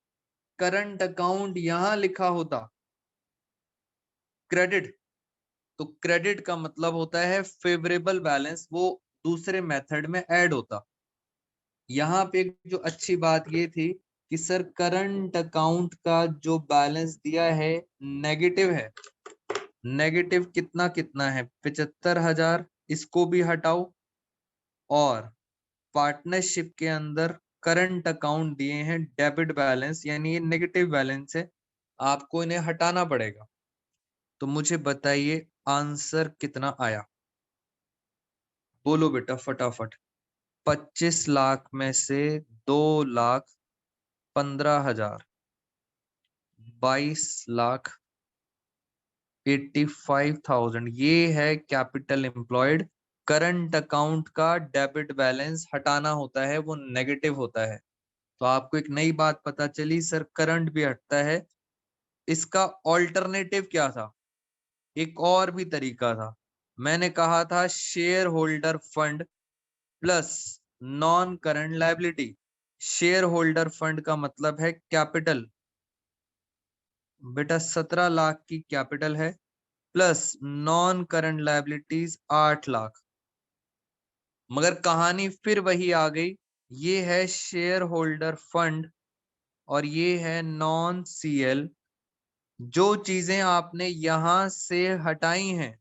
करंट अकाउंट यहां लिखा होता क्रेडिट, तो क्रेडिट का मतलब होता है फेवरेबल बैलेंस, वो दूसरे मेथड में ऐड होता। यहाँ पे जो अच्छी बात ये थी कि सर करंट अकाउंट का जो बैलेंस दिया है नेगेटिव है। नेगेटिव कितना कितना है, 75,000, इसको भी हटाओ। और पार्टनरशिप के अंदर करंट अकाउंट दिए हैं डेबिट बैलेंस, यानी ये नेगेटिव बैलेंस है, आपको इन्हें हटाना पड़ेगा। तो मुझे बताइए आंसर कितना आया, बोलो बेटा फटाफट। 25 लाख में से 2,15,000, 22,85,000, ये है कैपिटल एम्प्लॉयड। करंट अकाउंट का डेबिट बैलेंस हटाना होता है, वो नेगेटिव होता है। तो आपको एक नई बात पता चली, सर करंट भी हटता है। इसका ऑल्टरनेटिव क्या था, एक और भी तरीका था। मैंने कहा था share holder fund plus non current liability. Share holder fund का मतलब है कैपिटल, बेटा 17 लाख की कैपिटल है, plus non current liabilities 8 lakh. मगर कहानी फिर वही आ गई, ये है शेयर होल्डर फंड और ये है नॉन सीएल। जो चीजें आपने यहां से हटाई हैं,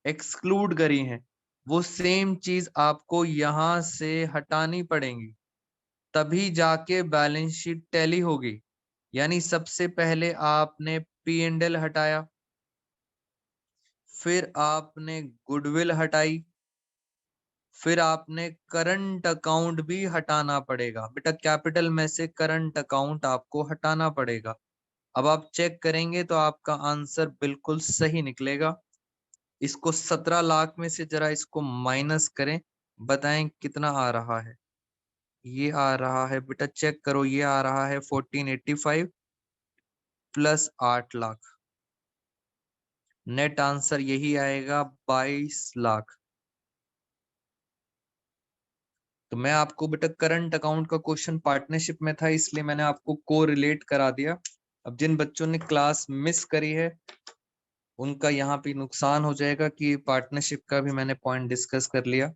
एक्सक्लूड करी हैं, वो सेम चीज आपको यहां से हटानी पड़ेंगी, तभी जाके बैलेंस शीट टैली होगी। यानी सबसे पहले आपने पी एंड एल हटाया, फिर आपने गुडविल हटाई, फिर आपने करंट अकाउंट भी हटाना पड़ेगा। बेटा कैपिटल में से करंट अकाउंट आपको हटाना पड़ेगा। अब आप चेक करेंगे तो आपका आंसर बिल्कुल सही निकलेगा। इसको 17 लाख में से जरा इसको माइनस करें, बताएं कितना आ रहा है। ये आ रहा है बेटा, चेक करो, ये आ रहा है 1485 प्लस 8 लाख, नेट आंसर यही आएगा 22 लाख। तो मैं आपको बेटा करंट अकाउंट का क्वेश्चन पार्टनरशिप में था, इसलिए मैंने आपको को रिलेट करा दिया। अब जिन बच्चों ने क्लास मिस करी है उनका यहाँ पे नुकसान हो जाएगा कि पार्टनरशिप का भी मैंने पॉइंट डिस्कस कर लिया।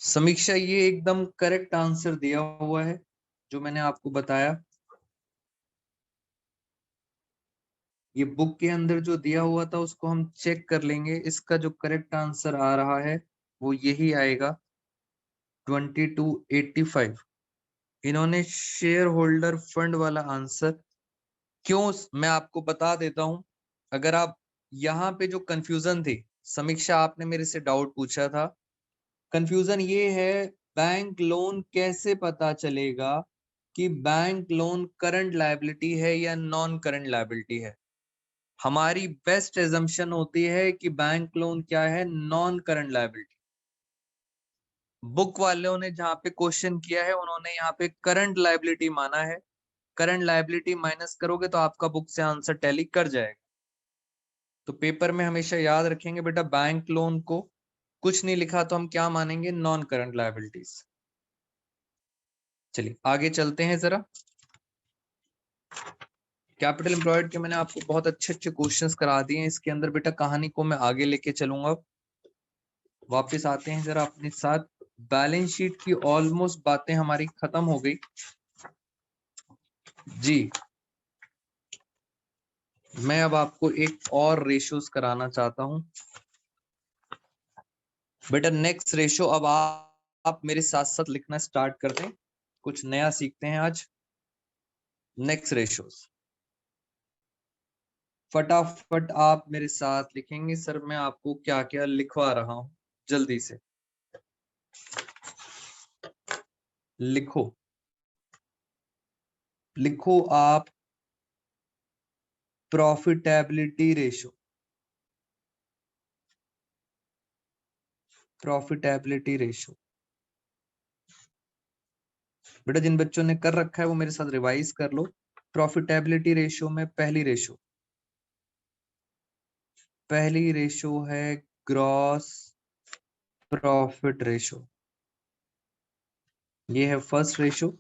समीक्षा, ये एकदम करेक्ट आंसर दिया हुआ है जो मैंने आपको बताया। ये बुक के अंदर जो दिया हुआ था उसको हम चेक कर लेंगे, इसका जो करेक्ट आंसर आ रहा है वो यही आएगा 2285। इन्होंने शेयर होल्डर फंड वाला आंसर क्यों, मैं आपको बता देता हूं। अगर आप यहाँ पे जो कंफ्यूजन थी, समीक्षा आपने मेरे से डाउट पूछा था, कंफ्यूजन ये है बैंक लोन कैसे पता चलेगा कि बैंक लोन करंट लायबिलिटी है या नॉन करंट लायबिलिटी है। हमारी बेस्ट एजम्पशन होती है कि बैंक लोन क्या है, नॉन करंट लायबिलिटी। बुक वालों ने जहाँ पे क्वेश्चन किया है उन्होंने यहाँ पे करंट लायबिलिटी माना है। करंट लायबिलिटी माइनस करोगे तो आपका बुक से आंसर टैली कर जाएगा। तो पेपर में हमेशा याद रखेंगे बेटा, बैंक लोन को कुछ नहीं लिखा तो हम क्या मानेंगे, नॉन करंट लायबिलिटीज। चलिए आगे चलते हैं जरा। कैपिटल एम्प्लॉयड के मैंने आपको बहुत अच्छे अच्छे क्वेश्चंस करा दिए हैं, इसके अंदर बेटा कहानी को मैं आगे लेके चलूंगा। वापस आते हैं जरा अपने साथ। बैलेंस शीट की ऑलमोस्ट बातें हमारी खत्म हो गई जी। मैं अब आपको एक और रेशियोज कराना चाहता हूं बेटा। नेक्स्ट रेशियो, अब आप मेरे साथ साथ लिखना स्टार्ट कर दें, कुछ नया सीखते हैं आज। नेक्स्ट रेशियोज फटाफट आप मेरे साथ लिखेंगे। सर मैं आपको क्या क्या लिखवा रहा हूं, जल्दी से लिखो। लिखो आप प्रॉफिटेबिलिटी रेशियो। प्रॉफिटेबिलिटी रेशियो बेटा जिन बच्चों ने कर रखा है वो मेरे साथ रिवाइज कर लो। प्रॉफिटेबिलिटी रेशियो में पहली रेशियो है ग्रॉस प्रॉफिट रेशो, ये है फर्स्ट रेशो।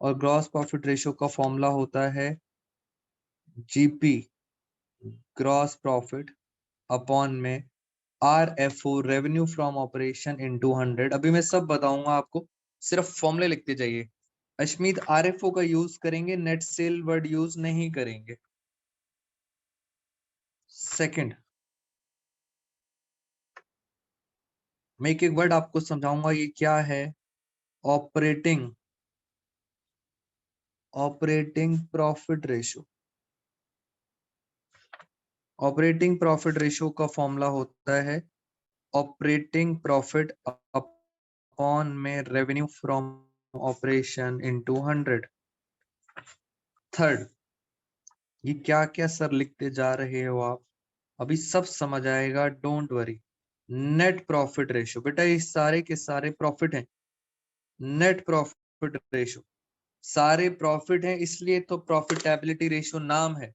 और ग्रॉस प्रॉफिट रेशो का फॉर्मूला होता है जीपी, ग्रॉस प्रॉफिट अपॉन में RFO, revenue from operation into 100। अभी मैं सब बताऊंगा आपको, सिर्फ फॉर्मूले लिखते जाइए। अश्मीत RFO का यूज करेंगे, नेट सेल वर्ड यूज नहीं करेंगे। सेकंड, मैं एक एक वर्ड आपको समझाऊंगा ये क्या है। Operating, operating profit ratio. Operating profit ratio का फॉर्मूला होता है ऑपरेटिंग प्रॉफिट अपॉन में revenue from operation into 100। Third, ये क्या क्या सर लिखते जा रहे हो आप, अभी सब समझ आएगा, don't worry. Net profit ratio, बेटा ये सारे के सारे प्रॉफिट हैं। नेट प्रॉफिट रेशो, सारे प्रॉफिट हैं, इसलिए तो प्रॉफिटेबिलिटी रेशो नाम है।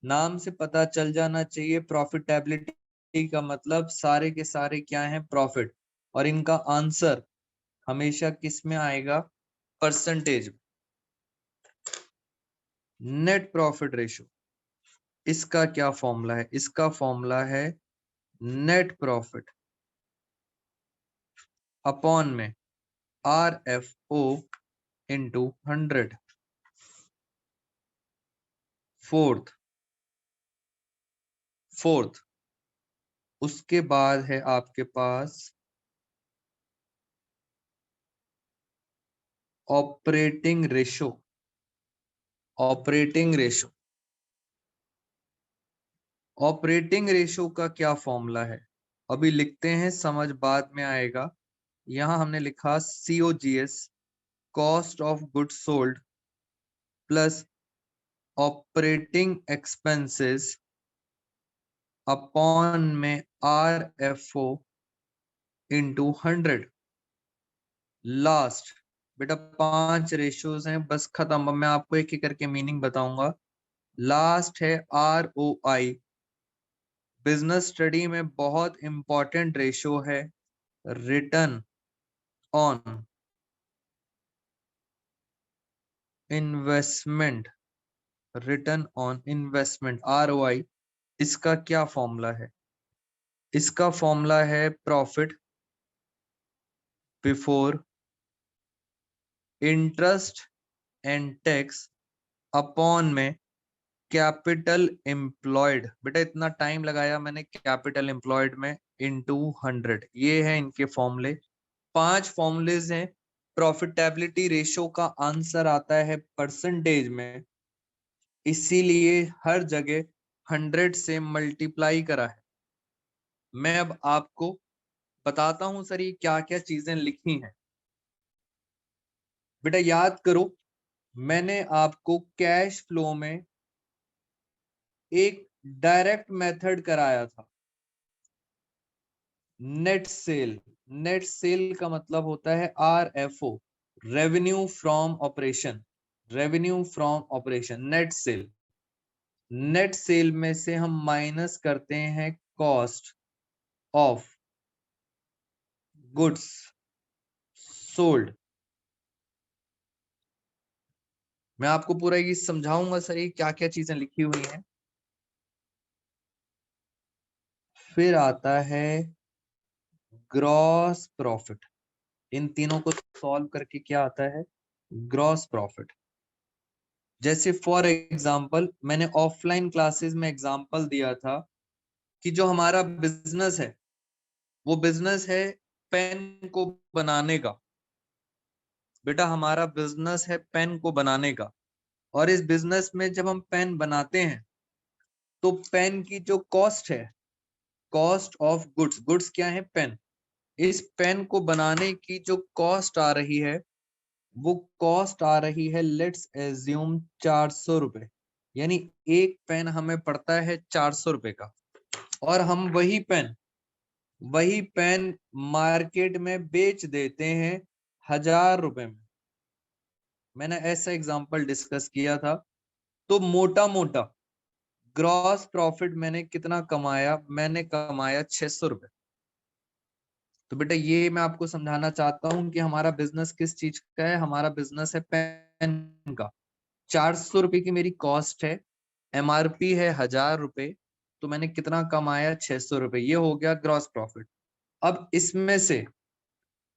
नाम से पता चल जाना चाहिए प्रॉफिटेबिलिटी का मतलब सारे के सारे क्या हैं, प्रॉफिट। और इनका आंसर हमेशा किस में आएगा, परसेंटेज। नेट प्रॉफिट रेशो, इसका क्या फॉर्मूला है, इसका फॉर्मूला है नेट प्रॉफिट अपॉन में RFO इंटू 100। फोर्थ, फोर्थ उसके बाद है आपके पास operating ratio. Operating ratio, operating ratio का क्या फॉर्मूला है, अभी लिखते हैं, समझ बाद में आएगा। यहां हमने लिखा COGS, cost of goods sold, plus operating expenses upon में RFO इंटू 100। लास्ट, बेटा 5 रेशियोज हैं, बस खत्म। अब मैं आपको एक एक करके मीनिंग बताऊंगा। लास्ट है ROI, बिजनेस स्टडी में बहुत इंपॉर्टेंट रेशियो है, return on investment. Return on investment, ROI, इसका क्या फॉर्मूला है, इसका फॉर्मूला है profit before interest and tax upon में कैपिटल एम्प्लॉयड। बेटा इतना टाइम लगाया मैंने कैपिटल एम्प्लॉयड में, इनटू 100। ये है इनके फॉर्मूले, 5 फॉर्मूलेज हैं। प्रॉफिटेबिलिटी रेशो का आंसर आता है परसेंटेज में, इसीलिए हर जगह 100 से मल्टीप्लाई करा है। मैं अब आपको बताता हूं सर ये क्या क्या चीजें लिखी हैं। बेटा याद करो, मैंने आपको कैश फ्लो में एक डायरेक्ट मेथड कराया था, नेट सेल। नेट सेल का मतलब होता है RFO, revenue from operation. Revenue from operation, net cell. Net cell में से हम माइनस करते हैं कॉस्ट ऑफ गुड्स सोल्ड। मैं आपको पूरा ये समझाऊंगा सर ये क्या क्या चीजें लिखी हुई हैं। फिर आता है ग्रॉस प्रॉफिट। इन तीनों को सॉल्व करके क्या आता है, ग्रॉस प्रॉफिट। जैसे फॉर एग्जांपल मैंने ऑफलाइन क्लासेस में एग्जांपल दिया था कि जो हमारा बिजनेस है वो बिजनेस है पेन को बनाने का। बेटा हमारा बिजनेस है पेन को बनाने का, और इस बिजनेस में जब हम पेन बनाते हैं तो पेन की जो कॉस्ट है, कॉस्ट ऑफ गुड्स, गुड्स क्या है, पेन। इस पेन को बनाने की जो कॉस्ट आ रही है वो कॉस्ट आ रही है, लेट्स एज्यूम 400 रुपए। यानी एक पेन हमें पड़ता है 400 रुपए का, और हम वही पेन मार्केट में बेच देते हैं 1000 रुपए में। मैंने ऐसा एग्जांपल डिस्कस किया था। तो मोटा मोटा ग्रॉस प्रॉफिट मैंने कितना कमाया, मैंने कमाया 600 रुपए। तो बेटा ये मैं आपको समझाना चाहता हूं कि हमारा बिजनेस किस चीज का है। हमारा बिजनेस है पेन का। 400 रुपए की मेरी कॉस्ट है, एमआरपी है 1000 रुपए, तो मैंने कितना कमाया 600 रुपए, ये हो गया ग्रॉस प्रॉफिट। अब इसमें से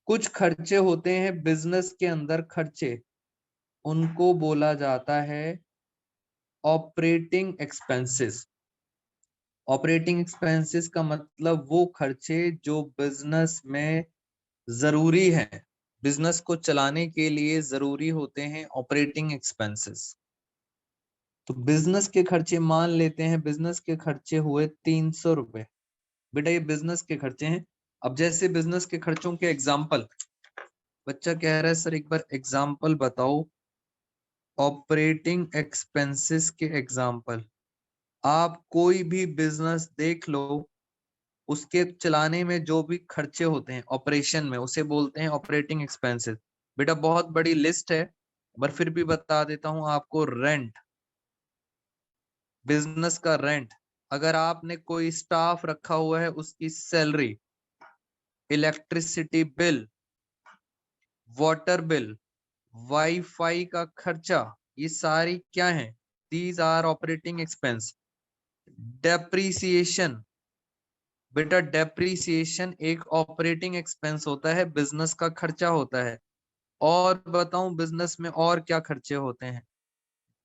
कुछ खर्चे होते हैं बिजनेस के अंदर खर्चे, उनको बोला जाता है ऑपरेटिंग एक्सपेंसेस। ऑपरेटिंग एक्सपेंसेस का मतलब वो खर्चे जो बिजनेस में जरूरी है, बिजनेस को चलाने के लिए जरूरी होते हैं, ऑपरेटिंग एक्सपेंसेस। तो बिजनेस के खर्चे मान लेते हैं, बिजनेस के खर्चे हुए 300 रुपए। बेटा ये बिजनेस के खर्चे हैं। अब जैसे बिजनेस के खर्चों के एग्जाम्पल, बच्चा कह रहा है सर एक बार एग्जाम्पल बताओ ऑपरेटिंग एक्सपेंसेस के एग्जाम्पल। आप कोई भी बिजनेस देख लो, उसके चलाने में जो भी खर्चे होते हैं ऑपरेशन में, उसे बोलते हैं ऑपरेटिंग एक्सपेंसेस। बेटा बहुत बड़ी लिस्ट है, पर फिर भी बता देता हूं आपको। रेंट, बिजनेस का रेंट, अगर आपने कोई स्टाफ रखा हुआ है उसकी salary, electricity bill, water bill, WiFi का खर्चा, ये सारी क्या है? These are operating expense. Depreciation, बेटा डेप्रीसिएशन एक ऑपरेटिंग एक्सपेंस होता है, बिजनेस का खर्चा होता है। और बताऊं बिजनेस में और क्या खर्चे होते हैं?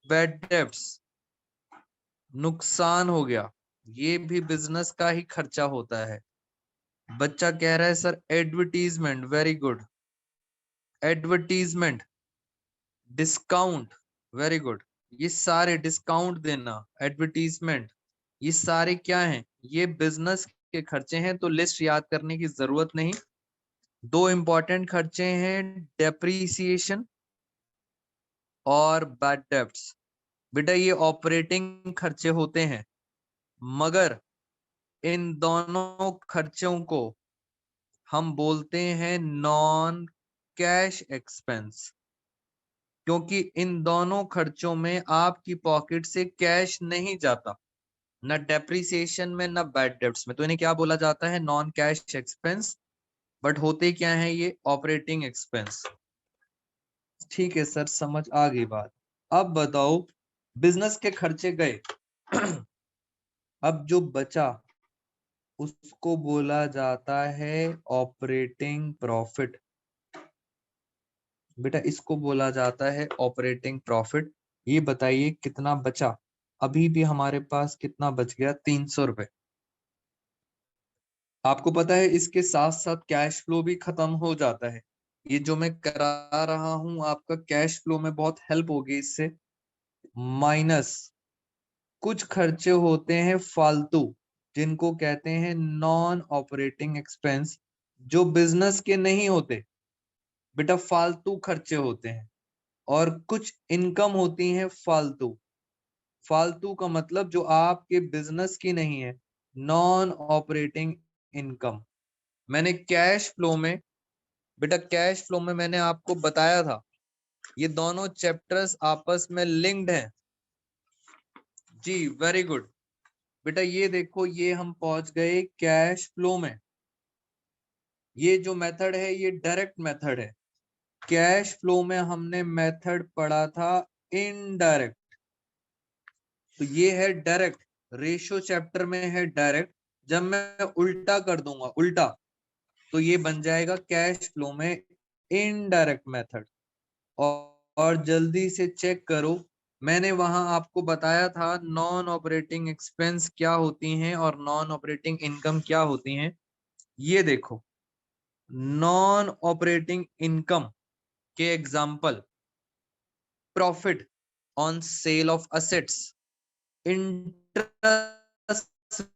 बैड डेब्ट्स, नुकसान हो गया, ये भी बिजनेस का ही खर्चा होता है। बच्चा कह रहा है sir advertisement, very good. Advertisement, discount, very good. ये सारे डिस्काउंट देना, एडवर्टीजमेंट, ये सारे क्या हैं? ये बिजनेस के खर्चे हैं। तो लिस्ट याद करने की जरूरत नहीं। दो इंपॉर्टेंट खर्चे हैं, डेप्रीसिएशन और बैड डेब्ट्स। बेटा ये ऑपरेटिंग खर्चे होते हैं, मगर इन दोनों खर्चों को हम बोलते हैं नॉन कैश एक्सपेंस, क्योंकि इन दोनों खर्चों में आपकी पॉकेट से कैश नहीं जाता, ना डेप्रिसिएशन में ना बैड डेब्ट्स में। तो इन्हें क्या बोला जाता है? Non cash expense. बट होते क्या है? ये ऑपरेटिंग एक्सपेंस। ठीक है सर, समझ आ गई बात। अब बताओ बिजनेस के खर्चे गए अब जो बचा उसको बोला जाता है ऑपरेटिंग प्रॉफिट। बेटा इसको बोला जाता है ऑपरेटिंग प्रॉफिट। ये बताइए कितना बचा? अभी भी हमारे पास कितना बच गया? 300 रुपए। आपको पता है इसके साथ साथ कैश फ्लो भी खत्म हो जाता है। ये जो मैं करा रहा हूं आपका कैश फ्लो में बहुत हेल्प होगी इससे। माइनस कुछ खर्चे होते हैं फालतू, जिनको कहते हैं नॉन ऑपरेटिंग एक्सपेंस, जो बिजनेस के नहीं होते, बेटा फालतू खर्चे होते हैं। और कुछ इनकम होती है फालतू। फालतू का मतलब जो आपके बिजनेस की नहीं है, नॉन ऑपरेटिंग इनकम। मैंने कैश फ्लो में, बेटा कैश फ्लो में मैंने आपको बताया था, ये दोनों चैप्टर्स आपस में लिंक्ड हैं। जी वेरी गुड। बेटा ये देखो, ये हम पहुंच गए कैश फ्लो में। ये जो मेथड है ये डायरेक्ट मेथड है। कैश फ्लो में हमने मेथड पढ़ा था इनडायरेक्ट, तो ये है डायरेक्ट। रेशियो चैप्टर में है डायरेक्ट। जब मैं उल्टा कर दूंगा, उल्टा, तो ये बन जाएगा कैश फ्लो में इनडायरेक्ट मेथड। और जल्दी से चेक करो, मैंने वहां आपको बताया था नॉन ऑपरेटिंग एक्सपेंस क्या होती हैं और नॉन ऑपरेटिंग इनकम क्या होती हैं। ये देखो, नॉन ऑपरेटिंग इनकम के example, profit on sale of assets, interest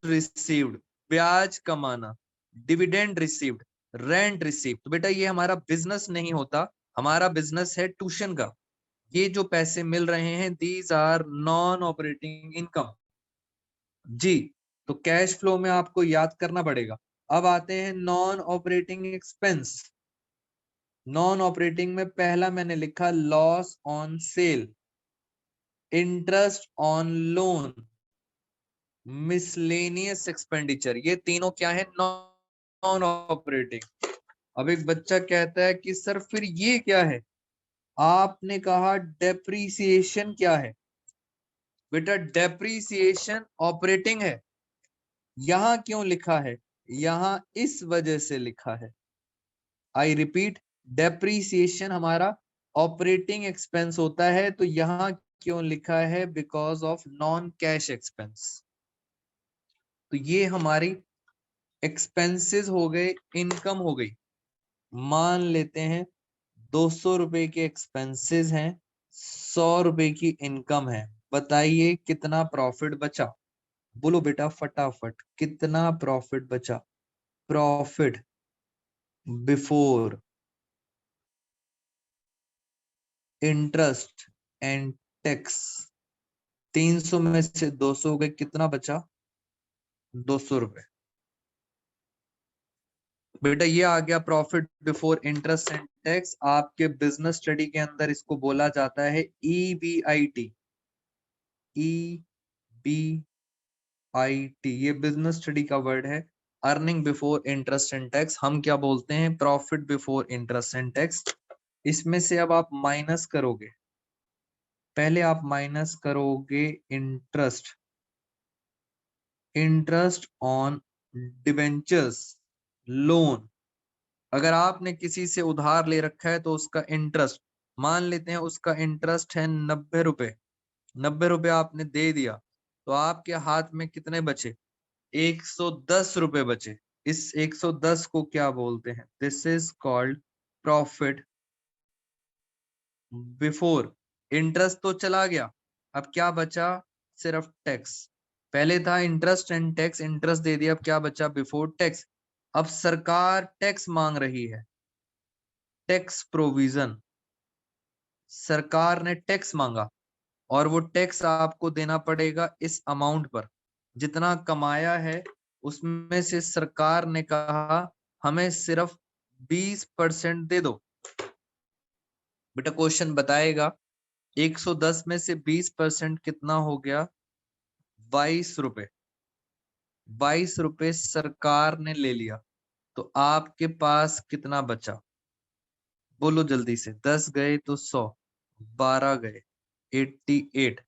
received, ब्याज कमाना, डिविडेंड रिसीव्ड, रेंट रिसीव्ड। तो बेटा ये हमारा बिजनेस नहीं होता, हमारा बिजनेस है ट्यूशन का। ये जो पैसे मिल रहे हैं these are non operating income. जी, तो कैश फ्लो में आपको याद करना पड़ेगा। अब आते हैं non operating expense. Non operating में पहला मैंने लिखा loss on sale, interest on loan, miscellaneous expenditure. ये तीनों क्या है? Non operating. अब एक बच्चा कहता है कि सर फिर ये क्या है, आपने कहा डेप्रीसिएशन क्या है। बेटा डेप्रीसिएशन ऑपरेटिंग है। यहां क्यों लिखा है, यहां इस वजह से लिखा है, आई रिपीट, डेप्रीसिएशन हमारा ऑपरेटिंग एक्सपेंस होता है, तो यहां क्यों लिखा है, because of non cash expense. तो ये हमारी एक्सपेंसेस हो गए, इनकम हो गई। मान लेते हैं 200 रुपए के एक्सपेंसेस हैं, 100 रुपए की इनकम है। बताइए कितना प्रॉफिट बचा, बोलो बेटा फटाफट, कितना प्रॉफिट बचा। Profit before interest and tax, 300 में से 200 हो गए, कितना बचा, 200 रुपए। बेटा ये आ गया profit before interest and tax. आपके बिजनेस स्टडी के अंदर इसको बोला जाता है EBIT। EBIT ये बिजनेस स्टडी का वर्ड है, earning before interest and tax. हम क्या बोलते हैं, profit before interest and tax. इसमें से अब आप माइनस करोगे, पहले आप माइनस करोगे interest, interest on debentures, loan. अगर आपने किसी से उधार ले रखा है तो उसका इंटरेस्ट, मान लेते हैं उसका इंटरेस्ट है 90 रुपए, 90 रुपए आपने दे दिया, तो आपके हाथ में कितने बचे, 110 रुपए बचे। इस 110 को क्या बोलते हैं, this is called profit before. Interest तो चला गया, अब क्या बचा, सिर्फ टैक्स। पहले था इंटरेस्ट एंड टैक्स, इंटरेस्ट दे दिया, अब क्या बचा, बिफोर टैक्स। अब सरकार टैक्स मांग रही है, टैक्स प्रोविजन, सरकार ने टैक्स मांगा और वो टैक्स आपको देना पड़ेगा इस अमाउंट पर, जितना कमाया है उसमें से सरकार ने कहा हमें सिर्फ 20% दे दो। बेटा क्वेश्चन बताएगा 110 में से 20% कितना हो गया, 22 रुपए। 22 रुपए सरकार ने ले लिया, तो आपके पास कितना बचा, बोलो जल्दी से, 10 गए तो 100, 12 गए 88,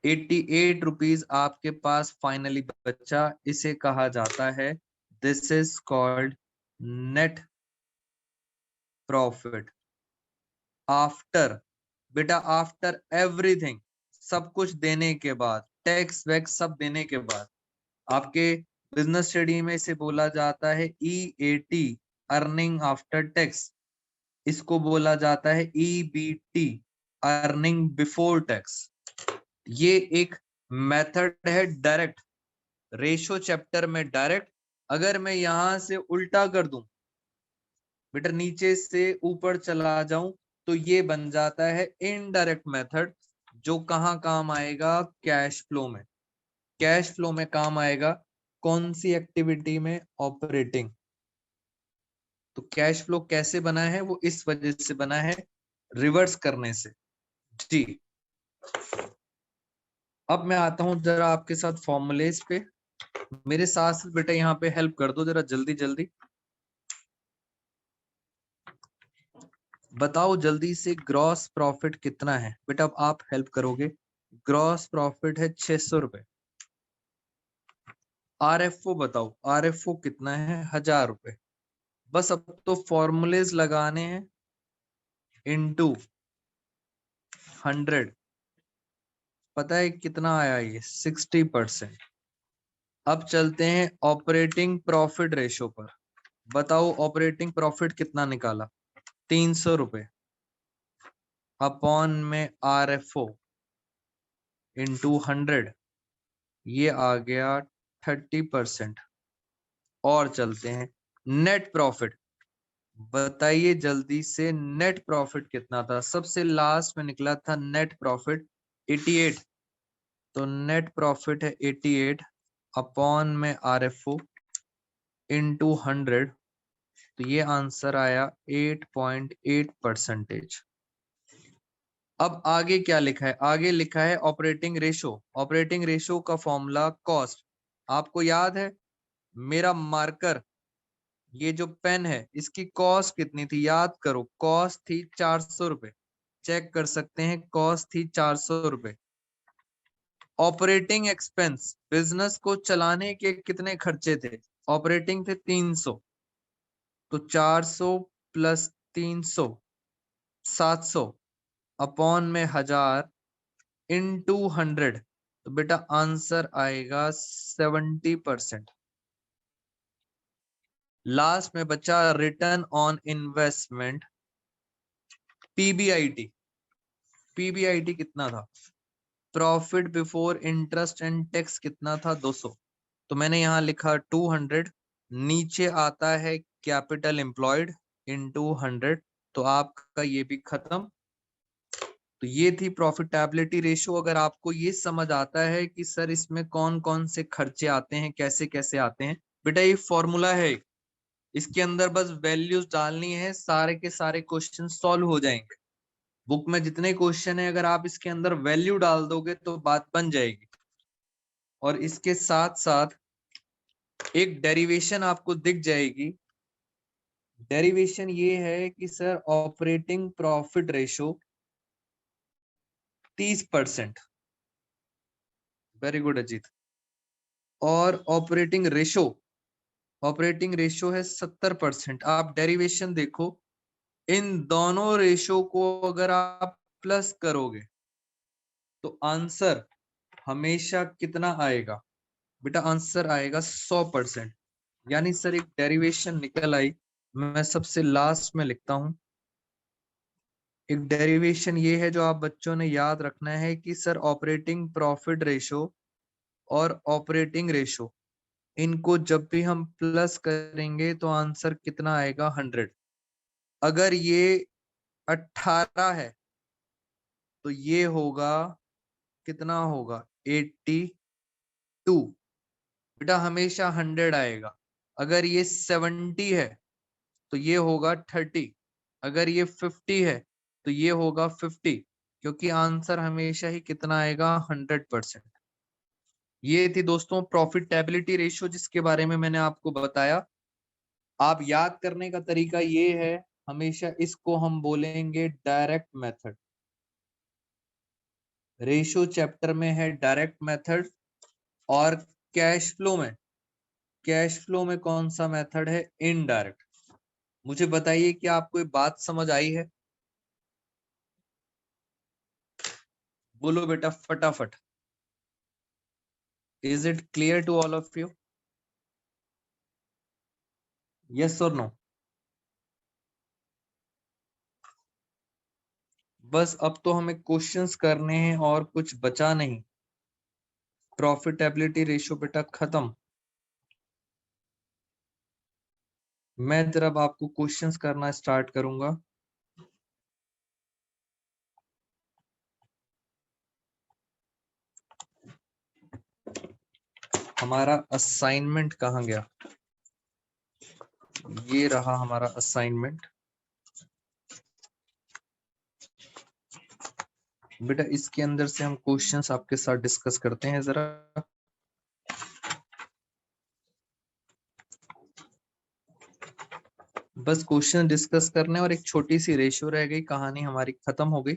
88 रुपीज आपके पास फाइनली बचा। इसे कहा जाता है, this is called net profit after, बेटा आफ्टर एवरीथिंग, सब कुछ देने के बाद, टैक्स वैक्स सब देने के बाद। आपके बिजनेस स्टडी में इसे बोला जाता है EAT, अर्निंग आफ्टर टैक्स। इसको बोला जाता है EBT, अर्निंग बिफोर टैक्स। ये एक मेथड है डायरेक्ट, रेशो चैप्टर में डायरेक्ट। अगर मैं यहां से उल्टा कर दूं, बेटा नीचे से ऊपर चला जाऊं, तो ये बन जाता है इनडायरेक्ट मेथड, जो कहां काम आएगा, कैश फ्लो में। कैश फ्लो में काम आएगा, कौन सी एक्टिविटी में, ऑपरेटिंग। तो कैश फ्लो कैसे बना है, वो इस वजह से बना है, रिवर्स करने से। जी अब मैं आता हूं जरा आपके साथ फॉर्मूलेस पे, मेरे साथ साथ बेटा यहाँ पे हेल्प कर दो जरा जल्दी जल्दी। बताओ जल्दी से ग्रॉस प्रॉफिट कितना है, बेटा अब आप हेल्प करोगे। ग्रॉस प्रॉफिट है 600 रुपए। RFO बताओ, RFO कितना है, 1000 रुपए। बस अब तो फॉर्मूलेज लगाने हैं, इनटू 100। पता है कितना आया, ये 60%। अब चलते हैं ऑपरेटिंग प्रॉफिट रेशो पर। बताओ ऑपरेटिंग प्रॉफिट कितना निकाला, 300 रुपए अपॉन में RFO इंटू 100, ये आ गया 30%। और चलते हैं नेट प्रॉफिट, बताइए जल्दी से नेट प्रॉफिट कितना था, सबसे लास्ट में निकला था नेट प्रॉफिट 88, तो नेट प्रॉफिट है 88 अपॉन में RFO इंटू 100, तो ये आंसर आया 8.8%। अब आगे क्या लिखा है, आगे लिखा है ऑपरेटिंग रेशो। ऑपरेटिंग रेशो का फॉर्मूला कॉस्ट, आपको याद है, मेरा मार्कर ये जो पेन है इसकी कॉस्ट कितनी थी, याद करो, कॉस्ट थी 400 रुपए। चेक कर सकते हैं, कॉस्ट थी 400 रुपए। ऑपरेटिंग एक्सपेंस, बिजनेस को चलाने के कितने खर्चे थे, ऑपरेटिंग थे 300, तो 400 प्लस 300 700 अपॉन में 1000 इनटू 100, तो बेटा आंसर आएगा 70%। लास्ट में बचा return on investment, PBIT. PBIT कितना था, profit before interest and tax कितना था, 200, तो मैंने यहां लिखा 200। नीचे आता है कैपिटल एम्प्लॉयड इनटू 100, तो आपका ये भी खत्म। तो ये थी प्रॉफिटेबिलिटी रेशो। अगर आपको ये समझ आता है कि सर इसमें कौन कौन से खर्चे आते हैं, कैसे कैसे आते हैं, बेटा ये फॉर्मूला है, इसके अंदर बस वैल्यूज डालनी है, सारे के सारे क्वेश्चन सॉल्व हो जाएंगे। बुक में जितने क्वेश्चन है अगर आप इसके अंदर वैल्यू डाल दोगे तो बात बन जाएगी। और इसके साथ साथ एक डेरिवेशन आपको दिख जाएगी। डेरिवेशन ये है कि sir operating profit ratio 30%, very good Ajit, और ऑपरेटिंग रेशो है 70%। आप डेरिवेशन देखो, इन दोनों रेशो को अगर आप प्लस करोगे तो आंसर हमेशा कितना आएगा, बेटा आंसर आएगा 100%। यानी सर एक डेरिवेशन निकल आई, मैं सबसे लास्ट में लिखता हूं। एक डेरिवेशन ये है जो आप बच्चों ने याद रखना है कि सर ऑपरेटिंग प्रॉफिट रेशो और ऑपरेटिंग रेशो, इनको जब भी हम प्लस करेंगे तो आंसर कितना आएगा, 100। अगर ये 18 है तो ये होगा, कितना होगा, 82। बेटा हमेशा 100 आएगा। अगर ये 70 है तो ये होगा 30। अगर ये 50 है तो ये होगा 50, क्योंकि आंसर हमेशा ही कितना आएगा, 100%। ये थी दोस्तों प्रॉफिटेबिलिटी रेशियो जिसके बारे में मैंने आपको बताया। आप याद करने का तरीका ये है, हमेशा इसको हम बोलेंगे डायरेक्ट मेथड। रेशियो चैप्टर में है डायरेक्ट मेथड, और कैश फ्लो में कौन सा मेथड है, इनडायरेक्ट। मुझे बताइए कि आपको ये बात समझ आई है, बोलो बेटा फटाफट। Is it clear to all of you, yes और नो? बस अब तो हमें क्वेश्चंस करने हैं और कुछ बचा नहीं। प्रॉफिटेबिलिटी रेशियो बेटा खत्म। मैं जरा अब आपको क्वेश्चंस करना स्टार्ट करूंगा। हमारा असाइनमेंट कहाँ गया, ये रहा हमारा असाइनमेंट। बेटा इसके अंदर से हम क्वेश्चंस आपके साथ डिस्कस करते हैं जरा। बस क्वेश्चन डिस्कस करने और एक छोटी सी रेशियो रह गई, कहानी हमारी खत्म हो गई।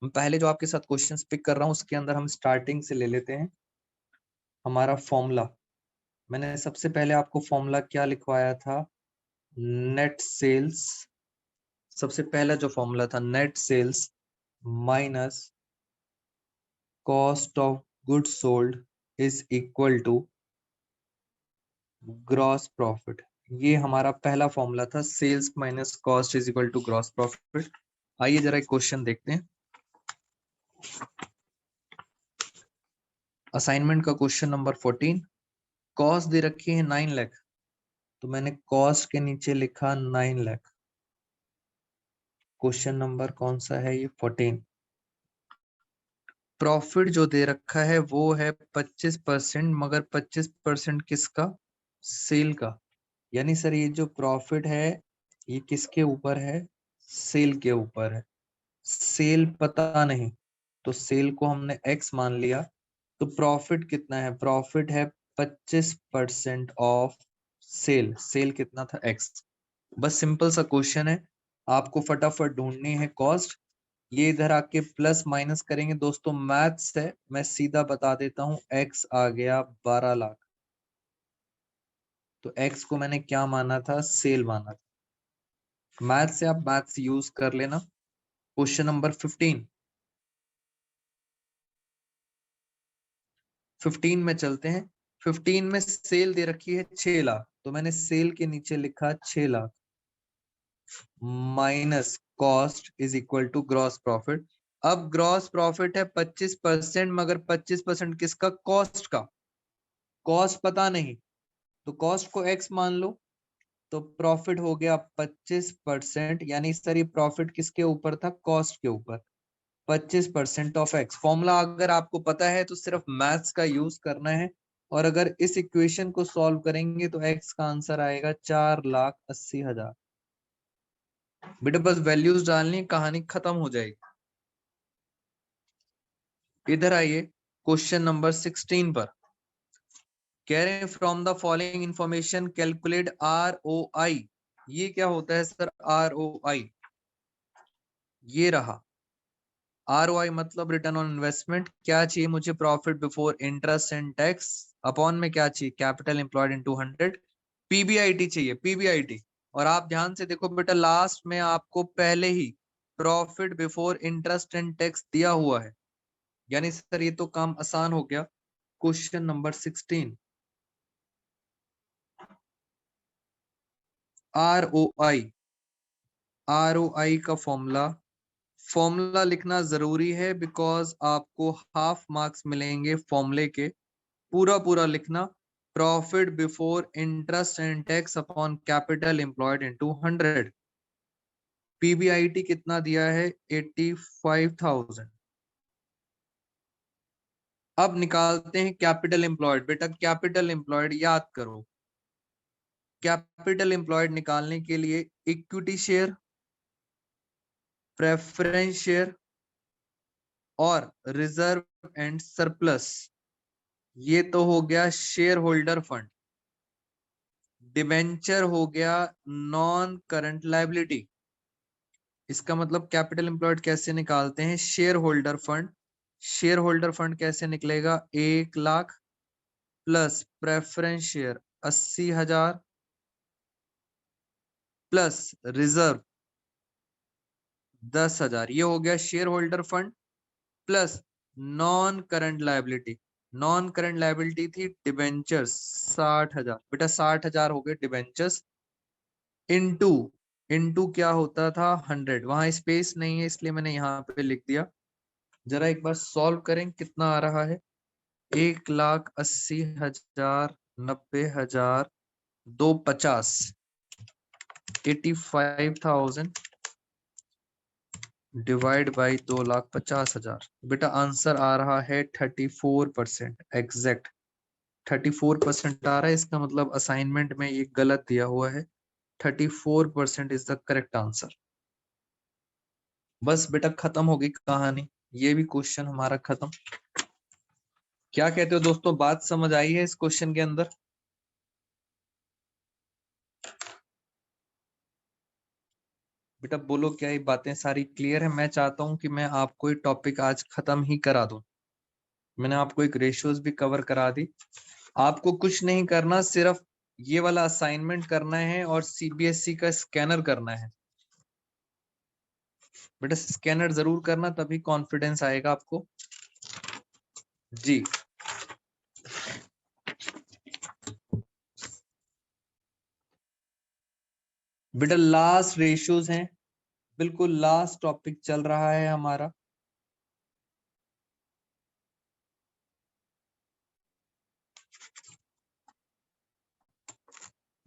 पहले जो आपके साथ क्वेश्चंस पिक कर रहा हूं उसके अंदर हम स्टार्टिंग से ले लेते हैं। हमारा फॉर्मूला, मैंने सबसे पहले आपको फॉर्मूला क्या लिखवाया था, नेट सेल्स। सबसे पहला जो फॉर्मूला था, net sales minus cost of goods sold is equal to gross profit. ये हमारा पहला फॉर्मूला था, sales minus cost is equal to gross profit. आइए जरा एक क्वेश्चन देखते हैं। असाइनमेंट का क्वेश्चन नंबर 14। कॉस्ट दे रखी है 9 लाख, तो मैंने कॉस्ट के नीचे लिखा 9 लाख। क्वेश्चन नंबर कौन सा है ये, 14। प्रॉफिट जो दे रखा है वो है 25%, मगर 25% किसका, सेल का। यानी सर ये जो प्रॉफिट है ये किसके ऊपर है, सेल के ऊपर है। सेल पता नहीं, तो सेल को हमने एक्स मान लिया। तो प्रॉफिट कितना है, प्रॉफिट है 25% ऑफ सेल, सेल कितना था x। बस सिंपल सा क्वेश्चन है, आपको फटाफट ढूंढनी है कॉस्ट। ये इधर आके प्लस माइनस करेंगे दोस्तों, मैथ्स है, मैं सीधा बता देता हूं। x आ गया 12 लाख, तो x को मैंने क्या माना था, सेल माना था। मैथ्स से आप मैथ्स यूज कर लेना। क्वेश्चन नंबर 15 में चलते हैं। 15 में सेल दे रखी है 6 लाख, तो मैंने सेल के नीचे लिखा 6 lakh minus cost is equal to gross profit. अब ग्रॉस प्रॉफिट है 25%, मगर 25% किसका, कॉस्ट का। कॉस्ट पता नहीं, तो कॉस्ट को x मान लो, तो प्रॉफिट हो गया 25%, यानी सर ये प्रॉफिट किसके ऊपर था, कॉस्ट के ऊपर। 25% ऑफ x, फॉर्मूला अगर आपको पता है तो सिर्फ मैथ्स का यूज करना है। और अगर इस इक्वेशन को सॉल्व करेंगे तो x का आंसर आएगा 4,80,000। बेटा बस वैल्यूज डालनी, कहानी खत्म हो जाएगी। इधर आइए क्वेश्चन नंबर 16 पर। कह रहे हैं from the following information calculate ROI। ये क्या होता है सर, ROI? ये रहा ROI, मतलब रिटर्न ऑन इन्वेस्टमेंट। क्या चाहिए मुझे, profit before interest and tax upon में क्या चाहिए, कैपिटल एम्प्लॉयड इन 200। PBIT चाहिए, PBIT। और आप ध्यान से देखो बेटा, लास्ट में आपको पहले ही profit before interest and tax दिया हुआ है, यानी सर ये तो काम आसान हो गया। Question number 16, ROI। ROI का फॉर्मूला लिखना जरूरी है, बिकॉज आपको हाफ मार्क्स मिलेंगे फॉर्मूले के। पूरा पूरा लिखना, profit before interest and tax upon capital employed into 100। PBIT कितना दिया है, 85,000। अब निकालते हैं कैपिटल एम्प्लॉयड। बेटा कैपिटल एम्प्लॉयड याद करो, कैपिटल एम्प्लॉयड निकालने के लिए इक्विटी शेयर, प्रेफरेंस शेयर और रिजर्व एंड सरप्लस, ये तो हो गया शेयर होल्डर फंड। डिबेंचर हो गया नॉन करंट लायबिलिटी। इसका मतलब कैपिटल एम्प्लॉयड कैसे निकालते हैं, share holder fund. Share holder fund कैसे निकलेगा, 1 lakh plus preference share 80,000 plus reserve 10,000। ये हो गया share holder fund plus non current liability. Non current liability थी डिबेंचर्स 60,000। बेटा 60,000 हो गए डिबेंचर्स, इनटू इनटू क्या होता था 100। वहां स्पेस नहीं है इसलिए मैंने यहाँ पे लिख दिया। जरा एक बार सॉल्व करें कितना आ रहा है, 1,80,000, 90,000, 250, 85,000 डिवाइड बाई 2,50,000। बेटा आंसर आ रहा है 34%, एग्जैक्ट 34% आ रहा है। इसका मतलब असाइनमेंट में ये गलत दिया हुआ है, 34% इज द करेक्ट आंसर। बस बेटा खत्म हो गई कहानी, ये भी क्वेश्चन हमारा खत्म। क्या कहते हो दोस्तों, बात समझ आई है इस क्वेश्चन के अंदर? बेटा बोलो, क्या ये बातें सारी क्लियर है? मैं चाहता हूं कि मैं आपको ये टॉपिक आज खत्म ही करा दूं। मैंने आपको एक रेशियोज भी कवर करा दी। आपको कुछ नहीं करना, सिर्फ ये वाला असाइनमेंट करना है और CBSE का स्कैनर करना है। बेटा स्कैनर जरूर करना, तभी कॉन्फिडेंस आएगा आपको। जी बेटा लास्ट रेशियोज हैं, बिल्कुल लास्ट टॉपिक चल रहा है हमारा।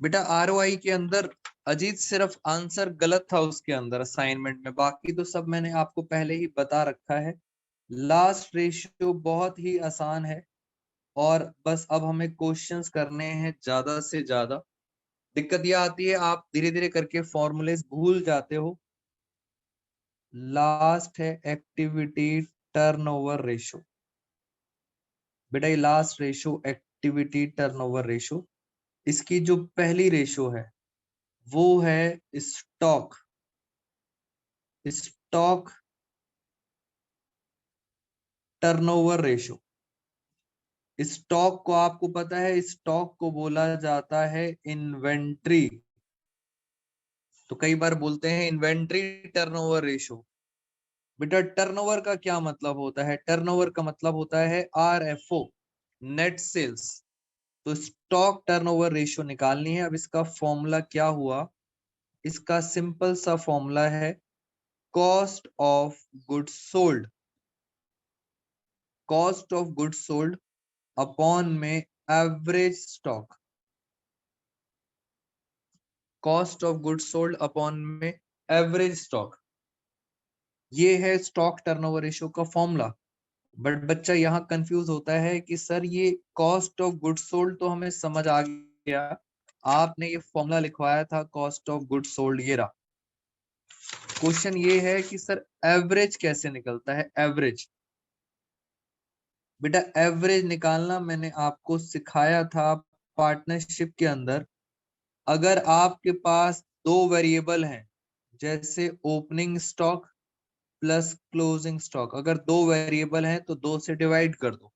बेटा ROI के अंदर अजीत सिर्फ आंसर गलत था उसके अंदर असाइनमेंट में, बाकी तो सब मैंने आपको पहले ही बता रखा है। लास्ट रेशियो बहुत ही आसान है, और बस अब हमें क्वेश्चंस करने हैं ज्यादा से ज्यादा। दिक्कत यह आती है आप धीरे धीरे करके फॉर्मूलेस भूल जाते हो। लास्ट है एक्टिविटी टर्नओवर रेशियो। बेटा ये last ratio activity turnover ratio, इसकी जो पहली रेशो है वो है stock stock turnover ratio. Stock को आपको पता है, स्टॉक को बोला जाता है इन्वेंट्री। तो कई बार बोलते हैं इन्वेंट्री टर्नओवर रेशो। बेटा टर्नओवर का क्या मतलब होता है? टर्नओवर का मतलब होता है आरएफओ, नेट सेल्स। तो स्टॉक टर्नओवर रेशो निकालनी है। अब इसका फॉर्मूला क्या हुआ? इसका सिंपल सा फॉर्मूला है cost of goods sold. Cost of goods sold upon में average stock. Cost of goods sold upon में एवरेज स्टॉक, ये है स्टॉक टर्नओवर रेशियो का फॉर्मूला। बट बच्चा यहाँ कंफ्यूज होता है कि सर ये कॉस्ट ऑफ गुड्स सोल्ड तो हमें समझ आ गया, आपने ये फॉर्मूला लिखवाया था कॉस्ट ऑफ गुड्स सोल्ड, ये रहा। क्वेश्चन ये है कि सर एवरेज कैसे निकलता है? एवरेज बेटा एवरेज निकालना मैंने आपको सिखाया था पार्टनरशिप के अंदर। अगर आपके पास दो वेरिएबल हैं, जैसे opening stock plus closing stock, अगर दो वेरिएबल हैं तो दो से डिवाइड कर दो।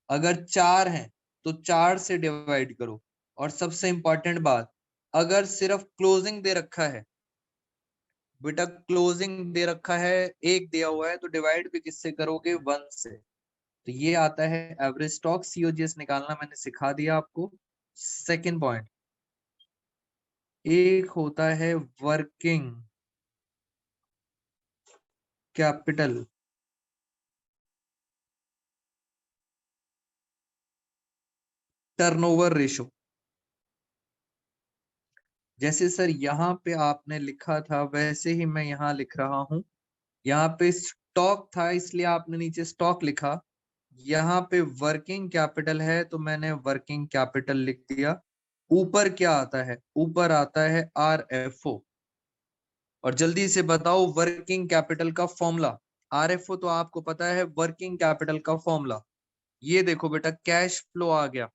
अगर चार हैं तो चार से डिवाइड करो। और सबसे इंपॉर्टेंट बात, अगर सिर्फ क्लोजिंग दे रखा है, बेटा क्लोजिंग दे रखा है, एक दिया हुआ है, तो डिवाइड भी किससे करोगे? वन से। तो ये आता है एवरेज स्टॉक। सीओजीएस निकालना मैंने सिखा दिया आपको। सेकंड पॉइंट, एक होता है वर्किंग कैपिटल टर्नओवर रेशो। जैसे सर यहाँ पे आपने लिखा था वैसे ही मैं यहाँ लिख रहा हूं। यहाँ पे स्टॉक था इसलिए आपने नीचे स्टॉक लिखा। यहाँ पे वर्किंग कैपिटल है तो मैंने वर्किंग कैपिटल लिख दिया। ऊपर क्या आता है? ऊपर आता है आरएफओ। और जल्दी से बताओ वर्किंग कैपिटल का फॉर्मूला। आरएफओ तो आपको पता है, वर्किंग कैपिटल का फॉर्मूला ये देखो बेटा, कैश फ्लो आ गया।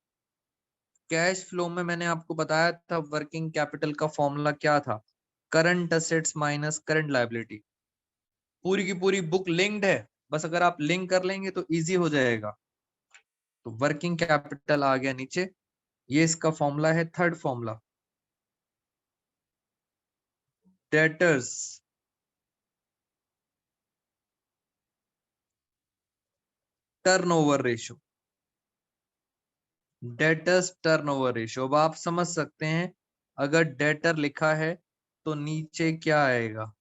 कैश फ्लो में मैंने आपको बताया था वर्किंग कैपिटल का फॉर्मूला क्या था? Current assets minus current liability. पूरी की पूरी बुक लिंक्ड है, बस अगर आप लिंक कर लेंगे तो इजी हो जाएगा। तो वर्किंग कैपिटल आ गया नीचे, ये इसका फॉर्मूला है। Third formula, debtors turnover ratio. Debtors turnover ratio, अब आप समझ सकते हैं, अगर डेटर लिखा है तो नीचे क्या आएगा?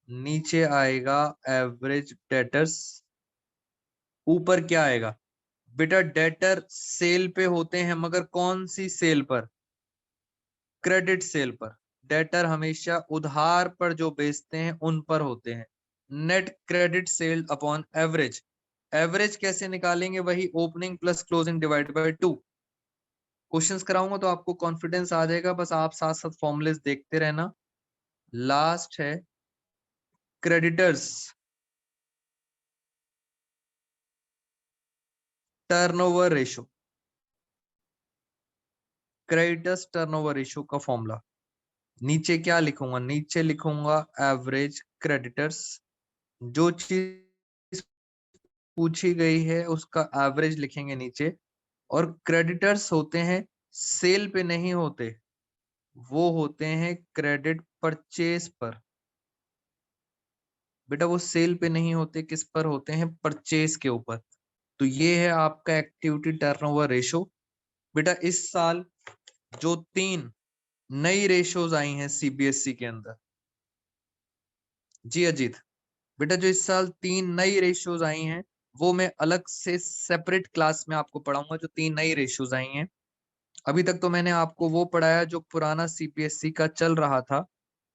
नीचे आएगा एवरेज डेटर्स। ऊपर क्या आएगा? बेटा डेटर सेल पे होते हैं, मगर कौन सी सेल पर? क्रेडिट सेल पर। डेटर हमेशा उधार पर जो बेचते हैं उन पर होते हैं। Net credit sale upon average. Average कैसे निकालेंगे? वही opening plus closing divide by 2। Questions कराऊंगा तो आपको कॉन्फिडेंस आ जाएगा, बस आप साथ साथ फॉर्मुलेस देखते रहना। लास्ट है creditors turnover ratio. Creditors turnover ratio का फॉर्मूला नीचे क्या लिखूंगा? नीचे लिखूंगा एवरेज क्रेडिटर्स। जो चीज पूछी गई है उसका एवरेज लिखेंगे नीचे। और क्रेडिटर्स होते हैं सेल पे नहीं होते, वो होते हैं क्रेडिट परचेज पर। बेटा वो सेल पे नहीं होते, किस पर होते हैं? परचेज के ऊपर। तो ये है आपका एक्टिविटी टर्नओवर रेशो। बेटा इस साल जो 3 नई रेशोज आई हैं सीबीएसई के अंदर, जी अजीत, बेटा जो इस साल 3 नई रेशियोज आई हैं वो मैं अलग से सेपरेट क्लास में आपको पढ़ाऊंगा। जो 3 नई रेशियोज आई हैं, अभी तक तो मैंने आपको वो पढ़ाया जो पुराना सीपीएससी का चल रहा था।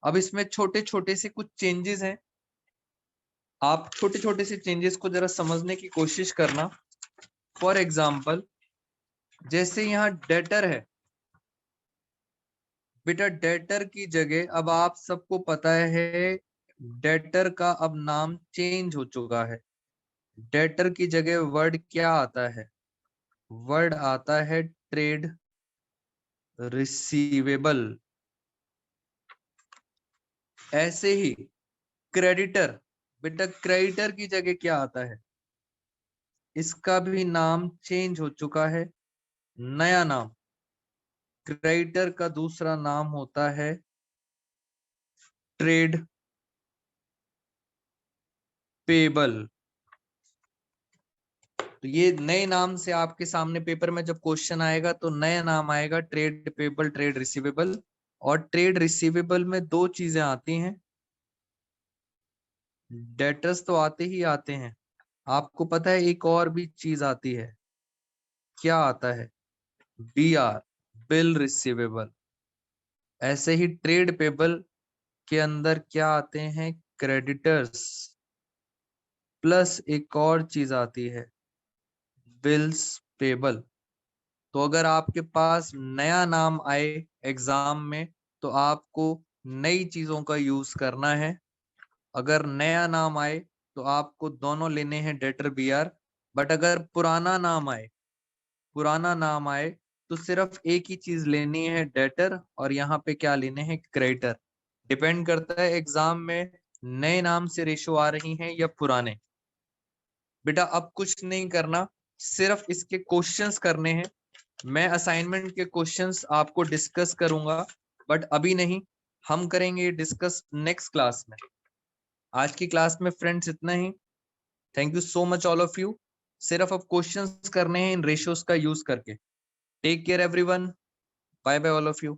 अब इसमें छोटे छोटे से कुछ चेंजेस हैं, आप छोटे छोटे से चेंजेस को जरा समझने की कोशिश करना। फॉर एग्जाम्पल, जैसे यहाँ डेटर है, बेटा डेटर की जगह अब आप सबको पता है डेटर का अब नाम चेंज हो चुका है। डेटर की जगह वर्ड क्या आता है? वर्ड आता है ट्रेड रिसीवेबल। ऐसे ही क्रेडिटर, बेटा क्रेडिटर की जगह क्या आता है, इसका भी नाम चेंज हो चुका है, नया नाम। क्रेडिटर का दूसरा नाम होता है ट्रेड पेबल। तो ये नए नाम से आपके सामने पेपर में जब क्वेश्चन आएगा तो नया नाम आएगा ट्रेड पेबल, ट्रेड रिसीवेबल। और ट्रेड रिसीवेबल में दो चीजें आती हैं, डेटर्स तो आते ही आते हैं, आपको पता है एक और भी चीज आती है, क्या आता है, बीआर, बिल रिसीवेबल। ऐसे ही ट्रेड पेबल के अंदर क्या आते हैं, क्रेडिटर्स, प्लस एक और चीज आती है, बिल्स पेबल। तो अगर आपके पास नया नाम आए एग्जाम में तो आपको नई चीजों का यूज करना है। अगर नया नाम आए तो आपको दोनों लेने हैं डेटर बीआर। बट अगर पुराना नाम आए तो सिर्फ एक ही चीज लेनी है, डेटर, और यहाँ पे क्या लेने हैं, क्रेडिटर। डिपेंड करता है एग्जाम में नए नाम से रेशो आ रही हैं या पुराने। बेटा अब कुछ नहीं करना, सिर्फ इसके क्वेश्चंस करने हैं। मैं असाइनमेंट के क्वेश्चंस आपको डिस्कस करूंगा, बट अभी नहीं, हम करेंगे डिस्कस नेक्स्ट क्लास में। आज की क्लास में फ्रेंड्स इतना ही। Thank you so much all of you. सिर्फ अब क्वेश्चंस करने हैं इन रेशियोज का यूज करके। Take care everyone, bye bye all of you.